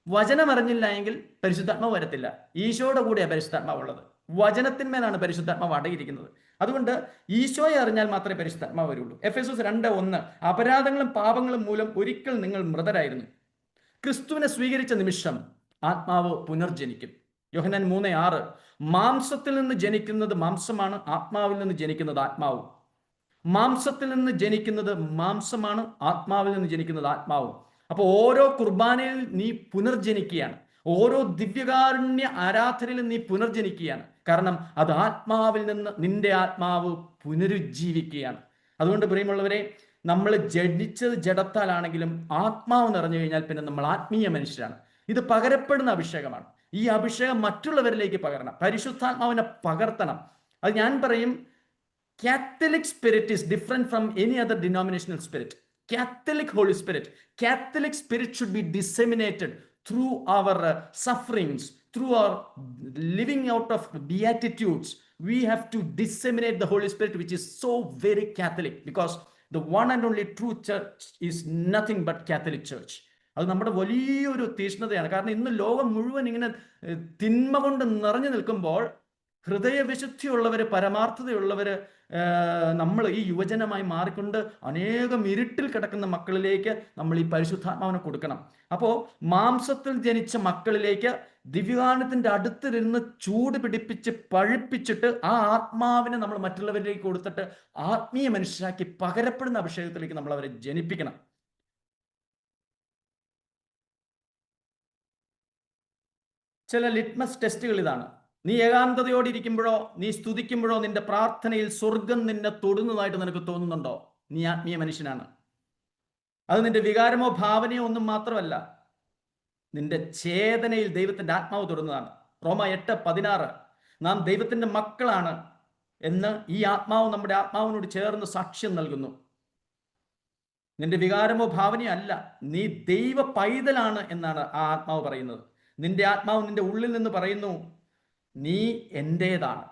വചനം അറിഞ്ഞില്ല എങ്കിൽ പരിശുദ്ധാത്മാവ് വരത്തില്ല. ഈശോയുടെ കൂടെയാണ് പരിശുദ്ധാത്മാവ് ഉള്ളത്. വചനത്തിന്മേലാണ് പരിശുദ്ധാത്മാവ് അടങ്ങിയിരിക്കുന്നത്. അതുകൊണ്ട് ഈശോയെ അറിഞ്ഞാൽ മാത്രമേ പരിശുദ്ധാത്മാവ് വരുള്ളൂ. എഫേസ്യസ് 2:1, അപരാധങ്ങളും പാപങ്ങളും മൂലം ഒരിക്കൽ നിങ്ങൾ മൃതരായിരുന്നു. ക്രിസ്തുവിനെ സ്വീകരിച്ച നിമിഷം ആത്മാവ് പുനർജനിക്കും. യോഹന്നാൻ 3:6, മാംസത്തിൽ നിന്ന് ജനിക്കുന്നത് മാംസമാണ്, ആത്മാവിൽ നിന്ന് ജനിക്കുന്നത് ആത്മാവും. മാംസത്തിൽ നിന്ന് ജനിക്കുന്നത് മാംസമാണ്, ആത്മാവിൽ നിന്ന് ജനിക്കുന്നത് ആത്മാവും. അപ്പോൾ ഓരോ കുർബാനയിൽ നീ പുനർജനിക്കുകയാണ്, ഓരോ ദിവ്യകാരുണ്യ ആരാധനയിലും നീ പുനർജനിക്കുകയാണ്. കാരണം അത് ആത്മാവിൽ നിന്ന് നിന്റെ ആത്മാവ് പുനരുജ്ജീവിക്കുകയാണ്. അതുകൊണ്ട് പ്രിയമുള്ളവരെ, നമ്മൾ ജനിച്ചത് ജഡത്താലാണെങ്കിലും ആത്മാവ് നിറഞ്ഞു കഴിഞ്ഞാൽ പിന്നെ നമ്മൾ ആത്മീയ മനുഷ്യരാണ്. ഇത് പകരപ്പെടുന്ന അഭിഷേകമാണ്. ഈ അഭിഷേകം മറ്റുള്ളവരിലേക്ക് പകരണം, പരിശുദ്ധാത്മാവിനെ പകർത്തണം. അത് ഞാൻ പറയും, Catholic spirit is different from any other denominational spirit. Catholic Holy Spirit, Catholic spirit should be disseminated through our sufferings, through our living out of beatitudes. We have to disseminate the Holy Spirit, which is so very Catholic, because the one and only true church is nothing but Catholic Church. അത് നമ്മുടെ വലിയൊരു തീഷ്ണതയാണ്. കാരണം ഇന്ന് ലോകം മുഴുവൻ ഇങ്ങനെ തിന്മ കൊണ്ട് നിറഞ്ഞു നിൽക്കുമ്പോൾ ഹൃദയവിശുദ്ധിയുള്ളവർ, പരമാർത്ഥതയുള്ളവർ, നമ്മൾ ഈ യുവജനമായി മാറിക്കൊണ്ട് അനേകം ഇരുട്ടിൽ കിടക്കുന്ന മക്കളിലേക്ക് നമ്മൾ ഈ പരിശുദ്ധാത്മാവിനെ കൊടുക്കണം. അപ്പോൾ മാംസത്തിൽ ജനിച്ച മക്കളിലേക്ക് ദിവ്യകാരുണ്യത്തിന്റെ അടുത്തിരുന്ന് ചൂട് പിടിപ്പിച്ച് പഴുപ്പിച്ചിട്ട് ആ ആത്മാവിനെ നമ്മൾ മറ്റുള്ളവരിലേക്ക് കൊടുത്തിട്ട് ആത്മീയ മനുഷ്യരാക്കി പകരപ്പെടുന്ന അഭിഷേകത്തിലേക്ക് നമ്മൾ അവരെ ജനിപ്പിക്കണം. ചില ലിറ്റ്മസ് ടെസ്റ്റുകൾ ഇതാണ്. നീ ഏകാന്തതയോടിരിക്കുമ്പോഴോ നീ സ്തുതിക്കുമ്പോഴോ നിന്റെ പ്രാർത്ഥനയിൽ സ്വർഗം നിന്നെ തൊടുന്നതായിട്ട് നിനക്ക് തോന്നുന്നുണ്ടോ? നീ ആത്മീയ മനുഷ്യനാണ്. അത് നിന്റെ വികാരമോ ഭാവനയോ ഒന്നും മാത്രമല്ല, നിന്റെ ചേതനയിൽ ദൈവത്തിന്റെ ആത്മാവ് തൊടുന്നതാണ്. റോമ 8:16, നാം ദൈവത്തിന്റെ മക്കളാണ് എന്ന് ഈ ആത്മാവ് നമ്മുടെ ആത്മാവിനോട് ചേർന്ന് സാക്ഷ്യം നൽകുന്നു. നിന്റെ വികാരമോ ഭാവനയോ അല്ല, നീ ദൈവ പൈതലാണ് എന്നാണ് ആ ആത്മാവ് പറയുന്നത്. നിന്റെ ആത്മാവ് നിന്റെ ഉള്ളിൽ നിന്ന് പറയുന്നു, നീ എൻ്റേതാണ്.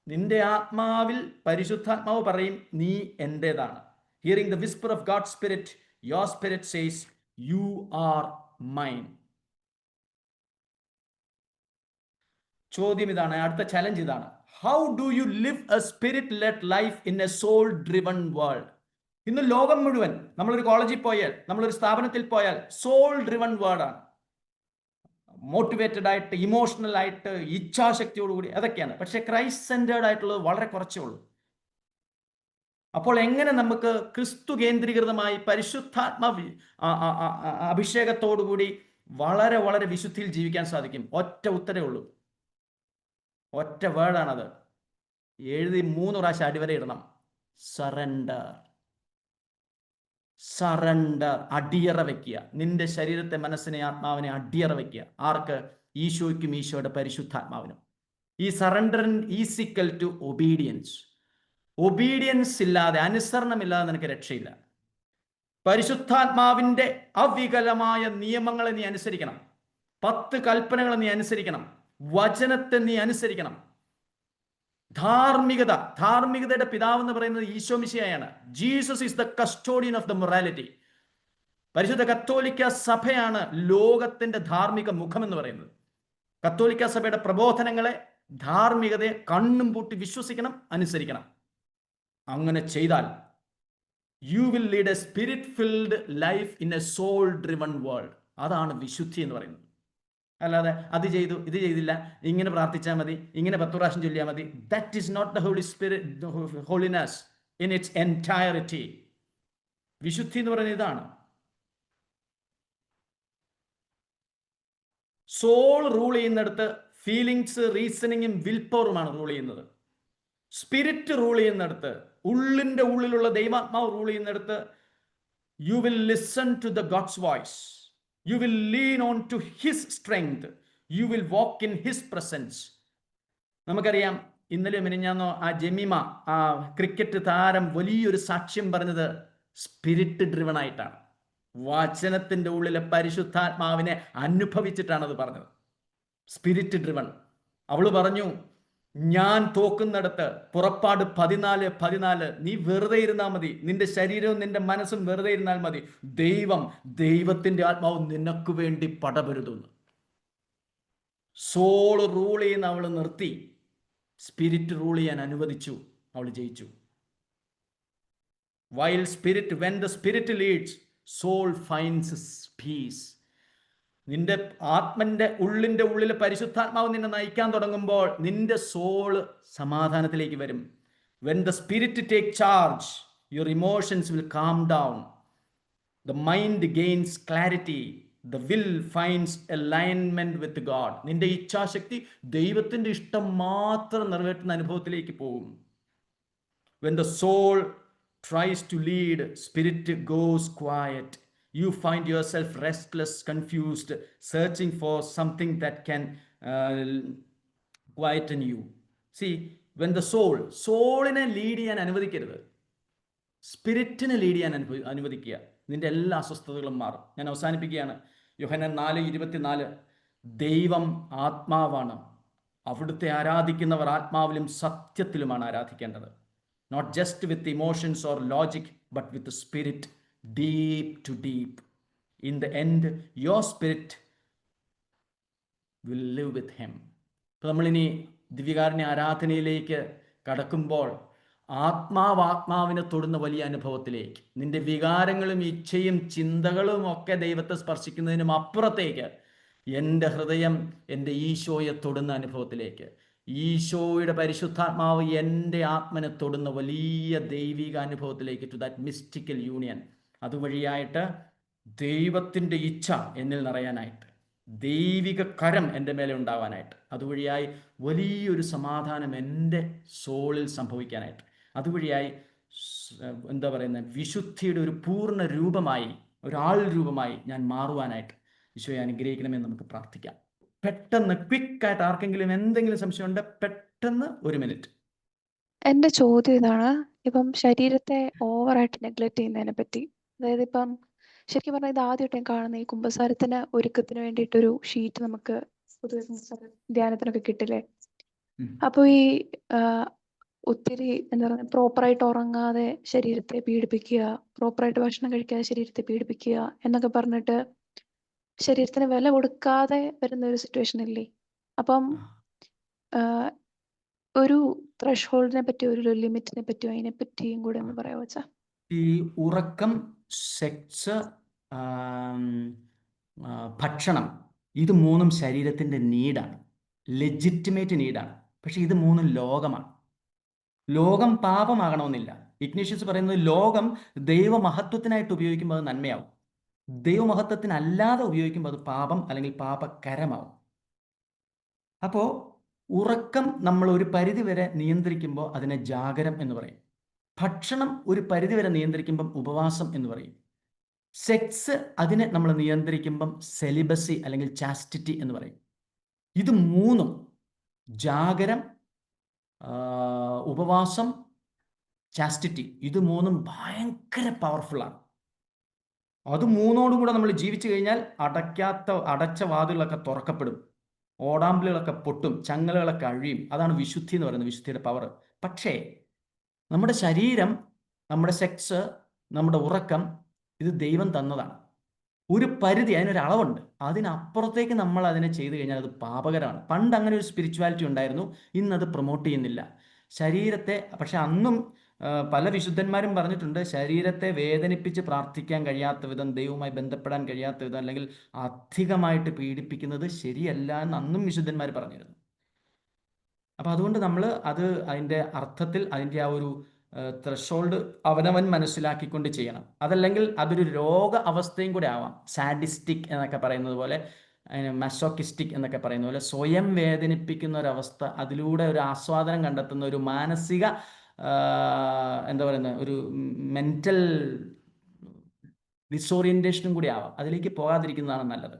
നിന്റെ ആത്മാവിൽ പരിശുദ്ധാത്മാവ് പറയും, നീ എൻ്റേതാണ്. Hearing the whisper of God spirit, your spirit says you are mine. ചോദ്യം ഇതാണ്, അടുത്ത ചലഞ്ച് ഇതാണ്. How do you live a spirit led life in a soul driven world? ഇന്ന് ലോകം മുഴുവൻ, നമ്മളൊരു കോളേജിൽ പോയാൽ, നമ്മളൊരു സ്ഥാപനത്തിൽ പോയാൽ സോൾ ഡ്രിവൺ വേർഡാണ്. മോട്ടിവേറ്റഡ് ആയിട്ട്, ഇമോഷണൽ ആയിട്ട്, ഇച്ഛാശക്തിയോടുകൂടി, അതൊക്കെയാണ്. പക്ഷെ ക്രൈസ്റ്റ് സെന്റേർഡ് ആയിട്ടുള്ളത് വളരെ കുറച്ചേ ഉള്ളൂ. അപ്പോൾ എങ്ങനെ നമുക്ക് ക്രിസ്തു കേന്ദ്രീകൃതമായി പരിശുദ്ധാത്മ അഭിഷേകത്തോടുകൂടി വളരെ വളരെ വിശുദ്ധിയിൽ ജീവിക്കാൻ സാധിക്കും? ഒറ്റ ഉത്തരേ ഉള്ളൂ, ഒറ്റ വേർഡാണത്. എഴുതി 3 പ്രാവശ്യം അടിവരെ ഇടണം. സറണ്ടർ. സറണ്ടർ. അടിയറ വെക്കുക. നിന്റെ ശരീരത്തെ, മനസ്സിനെ, ആത്മാവിനെ അടിയറ വെക്കുക. ആർക്ക്? ഈശോയ്ക്കും ഈശോയുടെ പരിശുദ്ധാത്മാവിനും. ഈ surrender is equal to obedience. Obedience ഇല്ലാതെ, അനുസരണമില്ലാതെ നിനക്ക് രക്ഷയില്ല. പരിശുദ്ധാത്മാവിന്റെ അവികലമായ നിയമങ്ങളെ നീ അനുസരിക്കണം. 10 കൽപ്പനകളെ നീ അനുസരിക്കണം. വചനത്തെ നീ അനുസരിക്കണം. ധാർമ്മികത, ധാർമ്മികതയുടെ പിതാവ് എന്ന് പറയുന്നത് ഈശോ മിശിഹായാണ്. Jesus is the custodian of the morality. പരിശുദ്ധ കത്തോലിക്ക സഭയാണ് ലോകത്തിന്റെ ധാർമ്മിക മുഖം എന്ന് പറയുന്നത്. കത്തോലിക്ക സഭയുടെ പ്രബോധനങ്ങളെ, ധാർമ്മികതയെ കണ്ണും പൂട്ടി വിശ്വസിക്കണം, അനുസരിക്കണം. അങ്ങനെ ചെയ്താൽ you will lead a spirit filled life in a soul driven world. അതാണ് വിശുദ്ധി എന്ന് പറയുന്നത്. അല്ലാതെ അത് ചെയ്തു, ഇത് ചെയ്തില്ല, ഇങ്ങനെ പ്രാർത്ഥിച്ചാൽ മതി, ഇങ്ങനെ 10 പ്രാവശ്യം ചൊല്ലിയാൽ മതി. That is not the Holy Spirit, holiness in its entirety. വിശുദ്ധി എന്ന് പറയുന്നത് ഇതാണ്. സോൾ റൂൾ ചെയ്യുന്നിടത്ത് ഫീലിങ്സ്, റീസണിങ്ങും വിൽ പവറുമാണ് റൂൾ ചെയ്യുന്നത്. സ്പിരിറ്റ് റൂൾ ചെയ്യുന്നിടത്ത്, ഉള്ളിന്റെ ഉള്ളിലുള്ള ദൈവാത്മാവ് റൂൾ ചെയ്യുന്നിടത്ത്, you will listen to the God's voice. You will lean on to his strength. You will walk in his presence. നമുക്കറിയാം, ഇന്നലെ മിനിഞ്ഞാന്നോ ആ ജമീമ, ആ ക്രിക്കറ്റ് താരം വലിയൊരു സാക്ഷ്യം പറഞ്ഞത് സ്പിരിറ്റ് ഡ്രിവൺ ആയിട്ടാണ്. വചനത്തിന്റെ ഉള്ളിലെ പരിശുദ്ധാത്മാവിനെ അനുഭവിച്ചിട്ടാണ് അത് പറഞ്ഞത്. Spirit driven. അവള് പറഞ്ഞു, ഞാൻ തോക്കുന്നിടത്ത്, പുറപ്പാട് 14:14, നീ വെറുതെ ഇരുന്നാൽ മതി, നിന്റെ ശരീരവും നിന്റെ മനസ്സും വെറുതെ ഇരുന്നാൽ മതി, ദൈവത്തിന്റെ ആത്മാവ് നിനക്ക് വേണ്ടി പടപൊരുതുന്നു. സോള് റൂൾ ചെയ്യുന്ന അവൾ നിർത്തി, സ്പിരിറ്റ് റൂൾ ചെയ്യാൻ അനുവദിച്ചു, അവൾ ജയിച്ചു. when the spirit leads, soul finds peace. നിന്റെ ആത്മന്റെ ഉള്ളിലെ പരിശുദ്ധാത്മാവ് നിന്നെ നയിക്കാൻ തുടങ്ങുമ്പോൾ നിന്റെ സോള് സമാധാനത്തിലേക്ക് വരും. when the spirit take charge, your emotions will calm down, the mind gains clarity, the will finds alignment with God. നിന്റെ ഇച്ഛാശക്തി ദൈവത്തിന്റെ ഇഷ്ടം മാത്രം നിറവേറ്റുന്ന അനുഭവത്തിലേക്ക് പോകും. when the soul tries to lead, spirit goes quiet. You find yourself restless, confused, searching for something that can quieten you. See, when the സോളിനെ lead ചെയ്യാൻ അനുവദിക്കരുത്, സ്പിരിറ്റിനെ ലീഡ് ചെയ്യാൻ അനുവദിക്കുക, നിന്റെ എല്ലാ അസ്വസ്ഥതകളും മാറും. ഞാൻ അവസാനിപ്പിക്കുകയാണ്. യോഹന്നാൻ 4:24, ദൈവം ആത്മാവാണ്, അവിടുത്തെ ആരാധിക്കുന്നവർ ആത്മാവിലും സത്യത്തിലുമാണ് ആരാധിക്കേണ്ടത്. Not just with emotions or logic, but with the spirit, deep to deep. In the end, your spirit will live with him. അപ്പോൾ നമ്മളിനി ദിവ്യകാരുണ്യ ആരാധനയിലേക്ക് കടക്കുമ്പോൾ ആത്മാവിനെ തൊടുന്ന വലിയ അനുഭവത്തിലേക്ക്, നിന്റെ വികാരങ്ങളും ഇച്ഛയും ചിന്തകളും ഒക്കെ ദൈവത്തെ സ്പർശിക്കുന്നതിനും അപ്പുറത്തേക്ക് എൻ്റെ ഹൃദയം എൻ്റെ ഈശോയെ തൊടുന്ന അനുഭവത്തിലേക്ക്, ഈശോയുടെ പരിശുദ്ധാത്മാവ് എൻ്റെ ആത്മനെ തൊടുന്ന വലിയ ദൈവിക അനുഭവത്തിലേക്ക്, ടു ദാറ്റ് മിസ്റ്റിക്കൽ യൂണിയൻ. അതുവഴിയായിട്ട് ദൈവത്തിൻ്റെ ഇച്ഛ എന്നിൽ നിറയാനായിട്ട്, ദൈവിക കരം എൻ്റെ മേലെ ഉണ്ടാവാനായിട്ട്, അതുവഴിയായി വലിയൊരു സമാധാനം എൻ്റെ സോളിൽ സംഭവിക്കാനായിട്ട്, അതുവഴിയായി എന്താ പറയുന്നത്, വിശുദ്ധിയുടെ ഒരു പൂർണ്ണ രൂപമായി, ഒരാൾ രൂപമായി ഞാൻ മാറുവാനായിട്ട് ഈശോയെ അനുഗ്രഹിക്കണമെന്ന് നമുക്ക് പ്രാർത്ഥിക്കാം. പെട്ടെന്ന് ക്വിക്കായിട്ട് ആർക്കെങ്കിലും എന്തെങ്കിലും സംശയമുണ്ട്, പെട്ടെന്ന് 1 മിനിറ്റ്. എന്റെ ചോദ്യം ഇതാണ്, ഇപ്പം ശരീരത്തെ ഓവറായിട്ട് നെഗ്ലക്ട് ചെയ്യുന്നതിനെ പറ്റി. അതായത് ഇപ്പം ശരിക്കും പറഞ്ഞാൽ ഇത് ആദ്യമായിട്ട് ഞാൻ കാണുന്ന ഈ കുമ്പസാരത്തിന് ഒരുക്കത്തിന് വേണ്ടിയിട്ടൊരു ഷീറ്റ് നമുക്ക് പൊതുവെ ധ്യാനത്തിനൊക്കെ കിട്ടില്ലേ. അപ്പോൾ ഈ ഒത്തിരി എന്താ പറയുക, പ്രോപ്പറായിട്ട് ഉറങ്ങാതെ ശരീരത്തെ പീഡിപ്പിക്കുക, പ്രോപ്പറായിട്ട് ഭക്ഷണം കഴിക്കാതെ ശരീരത്തെ പീഡിപ്പിക്കുക എന്നൊക്കെ പറഞ്ഞിട്ട് ശരീരത്തിന് വില കൊടുക്കാതെ വരുന്ന ഒരു സിറ്റുവേഷൻ ഇല്ലേ. അപ്പം ഒരു ത്രഷ് ഹോൾഡിനെ പറ്റി, ഒരു ലിമിറ്റിനെ പറ്റിയോ അതിനെ പറ്റിയും കൂടെ ഒന്ന് പറയാമോ വെച്ചാ? ഈ ഉറക്കം, സെക്സ്, ഭക്ഷണം, ഇത് മൂന്നും ശരീരത്തിൻ്റെ നീഡാണ്, ലെജിറ്റിമേറ്റ് നീഡാണ്. പക്ഷെ ഇത് മൂന്നും ലോകമാണ്. ലോകം പാപമാകണമെന്നില്ല. ഇഗ്നേഷ്യസ് പറയുന്നത് ലോകം ദൈവമഹത്വത്തിനായിട്ട് ഉപയോഗിക്കുമ്പോൾ അത് നന്മയാവും, ദൈവമഹത്വത്തിനല്ലാതെ ഉപയോഗിക്കുമ്പോൾ അത് പാപം അല്ലെങ്കിൽ പാപകരമാവും. അപ്പോൾ ഉറക്കം നമ്മൾ ഒരു പരിധിവരെ നിയന്ത്രിക്കുമ്പോൾ അതിനെ ജാഗരം എന്ന് പറയും. ഭക്ഷണം ഒരു പരിധിവരെ നിയന്ത്രിക്കുമ്പം ഉപവാസം എന്ന് പറയും. സെക്സ് അതിനെ നമ്മൾ നിയന്ത്രിക്കുമ്പം സെലിബസി അല്ലെങ്കിൽ ചാസ്റ്റിറ്റി എന്ന് പറയും. ഇത് മൂന്നും, ജാഗരം, ഉപവാസം, ചാസ്റ്റിറ്റി, ഇത് മൂന്നും ഭയങ്കര പവർഫുള്ളാണ്. അത് മൂന്നോടും കൂടെ നമ്മൾ ജീവിച്ചു കഴിഞ്ഞാൽ അടച്ച വാതിലുകളൊക്കെ തുറക്കപ്പെടും, ഓടാമ്പലുകളൊക്കെ പൊട്ടും, ചങ്ങലകളൊക്കെ അഴിയും. അതാണ് വിശുദ്ധി എന്ന് പറയുന്നത്, വിശുദ്ധിയുടെ പവർ. പക്ഷേ നമ്മുടെ ശരീരം, നമ്മുടെ സെക്സ്, നമ്മുടെ ഉറക്കം, ഇത് ദൈവം തന്നതാണ്. ഒരു പരിധി, അതിനൊരളവുണ്ട്. അതിനപ്പുറത്തേക്ക് നമ്മൾ അതിനെ ചെയ്തു കഴിഞ്ഞാൽ അത് പാപകരമാണ്. പണ്ട് അങ്ങനെ ഒരു സ്പിരിച്വാലിറ്റി ഉണ്ടായിരുന്നു, ഇന്നത് പ്രൊമോട്ട് ചെയ്യുന്നില്ല ശരീരത്തെ. പക്ഷെ അന്നും പല വിശുദ്ധന്മാരും പറഞ്ഞിട്ടുണ്ട്, ശരീരത്തെ വേദനിപ്പിച്ച് പ്രാർത്ഥിക്കാൻ കഴിയാത്ത വിധം, ദൈവവുമായി ബന്ധപ്പെടാൻ കഴിയാത്ത വിധം, അല്ലെങ്കിൽ അധികമായിട്ട് പീഡിപ്പിക്കുന്നത് ശരിയല്ല എന്ന് അന്നും വിശുദ്ധന്മാർ പറഞ്ഞിരുന്നു. അപ്പം അതുകൊണ്ട് നമ്മൾ അതിൻ്റെ അർത്ഥത്തിൽ അതിൻ്റെ ആ ഒരു ത്രഷോൾഡ് അവനവൻ മനസ്സിലാക്കിക്കൊണ്ട് ചെയ്യണം. അതല്ലെങ്കിൽ അതൊരു രോഗ അവസ്ഥയും കൂടെ ആവാം. സാഡിസ്റ്റിക് എന്നൊക്കെ പറയുന്നത് പോലെ, മസോക്കിസ്റ്റിക് എന്നൊക്കെ പറയുന്ന പോലെ സ്വയം വേദനിപ്പിക്കുന്ന ഒരവസ്ഥ, അതിലൂടെ ഒരു ആസ്വാദനം കണ്ടെത്തുന്ന ഒരു മാനസിക എന്താ പറയുന്ന ഒരു മെൻ്റൽ ഡിസോറിയൻറ്റേഷനും കൂടി ആവാം. അതിലേക്ക് പോകാതിരിക്കുന്നതാണ് നല്ലത്.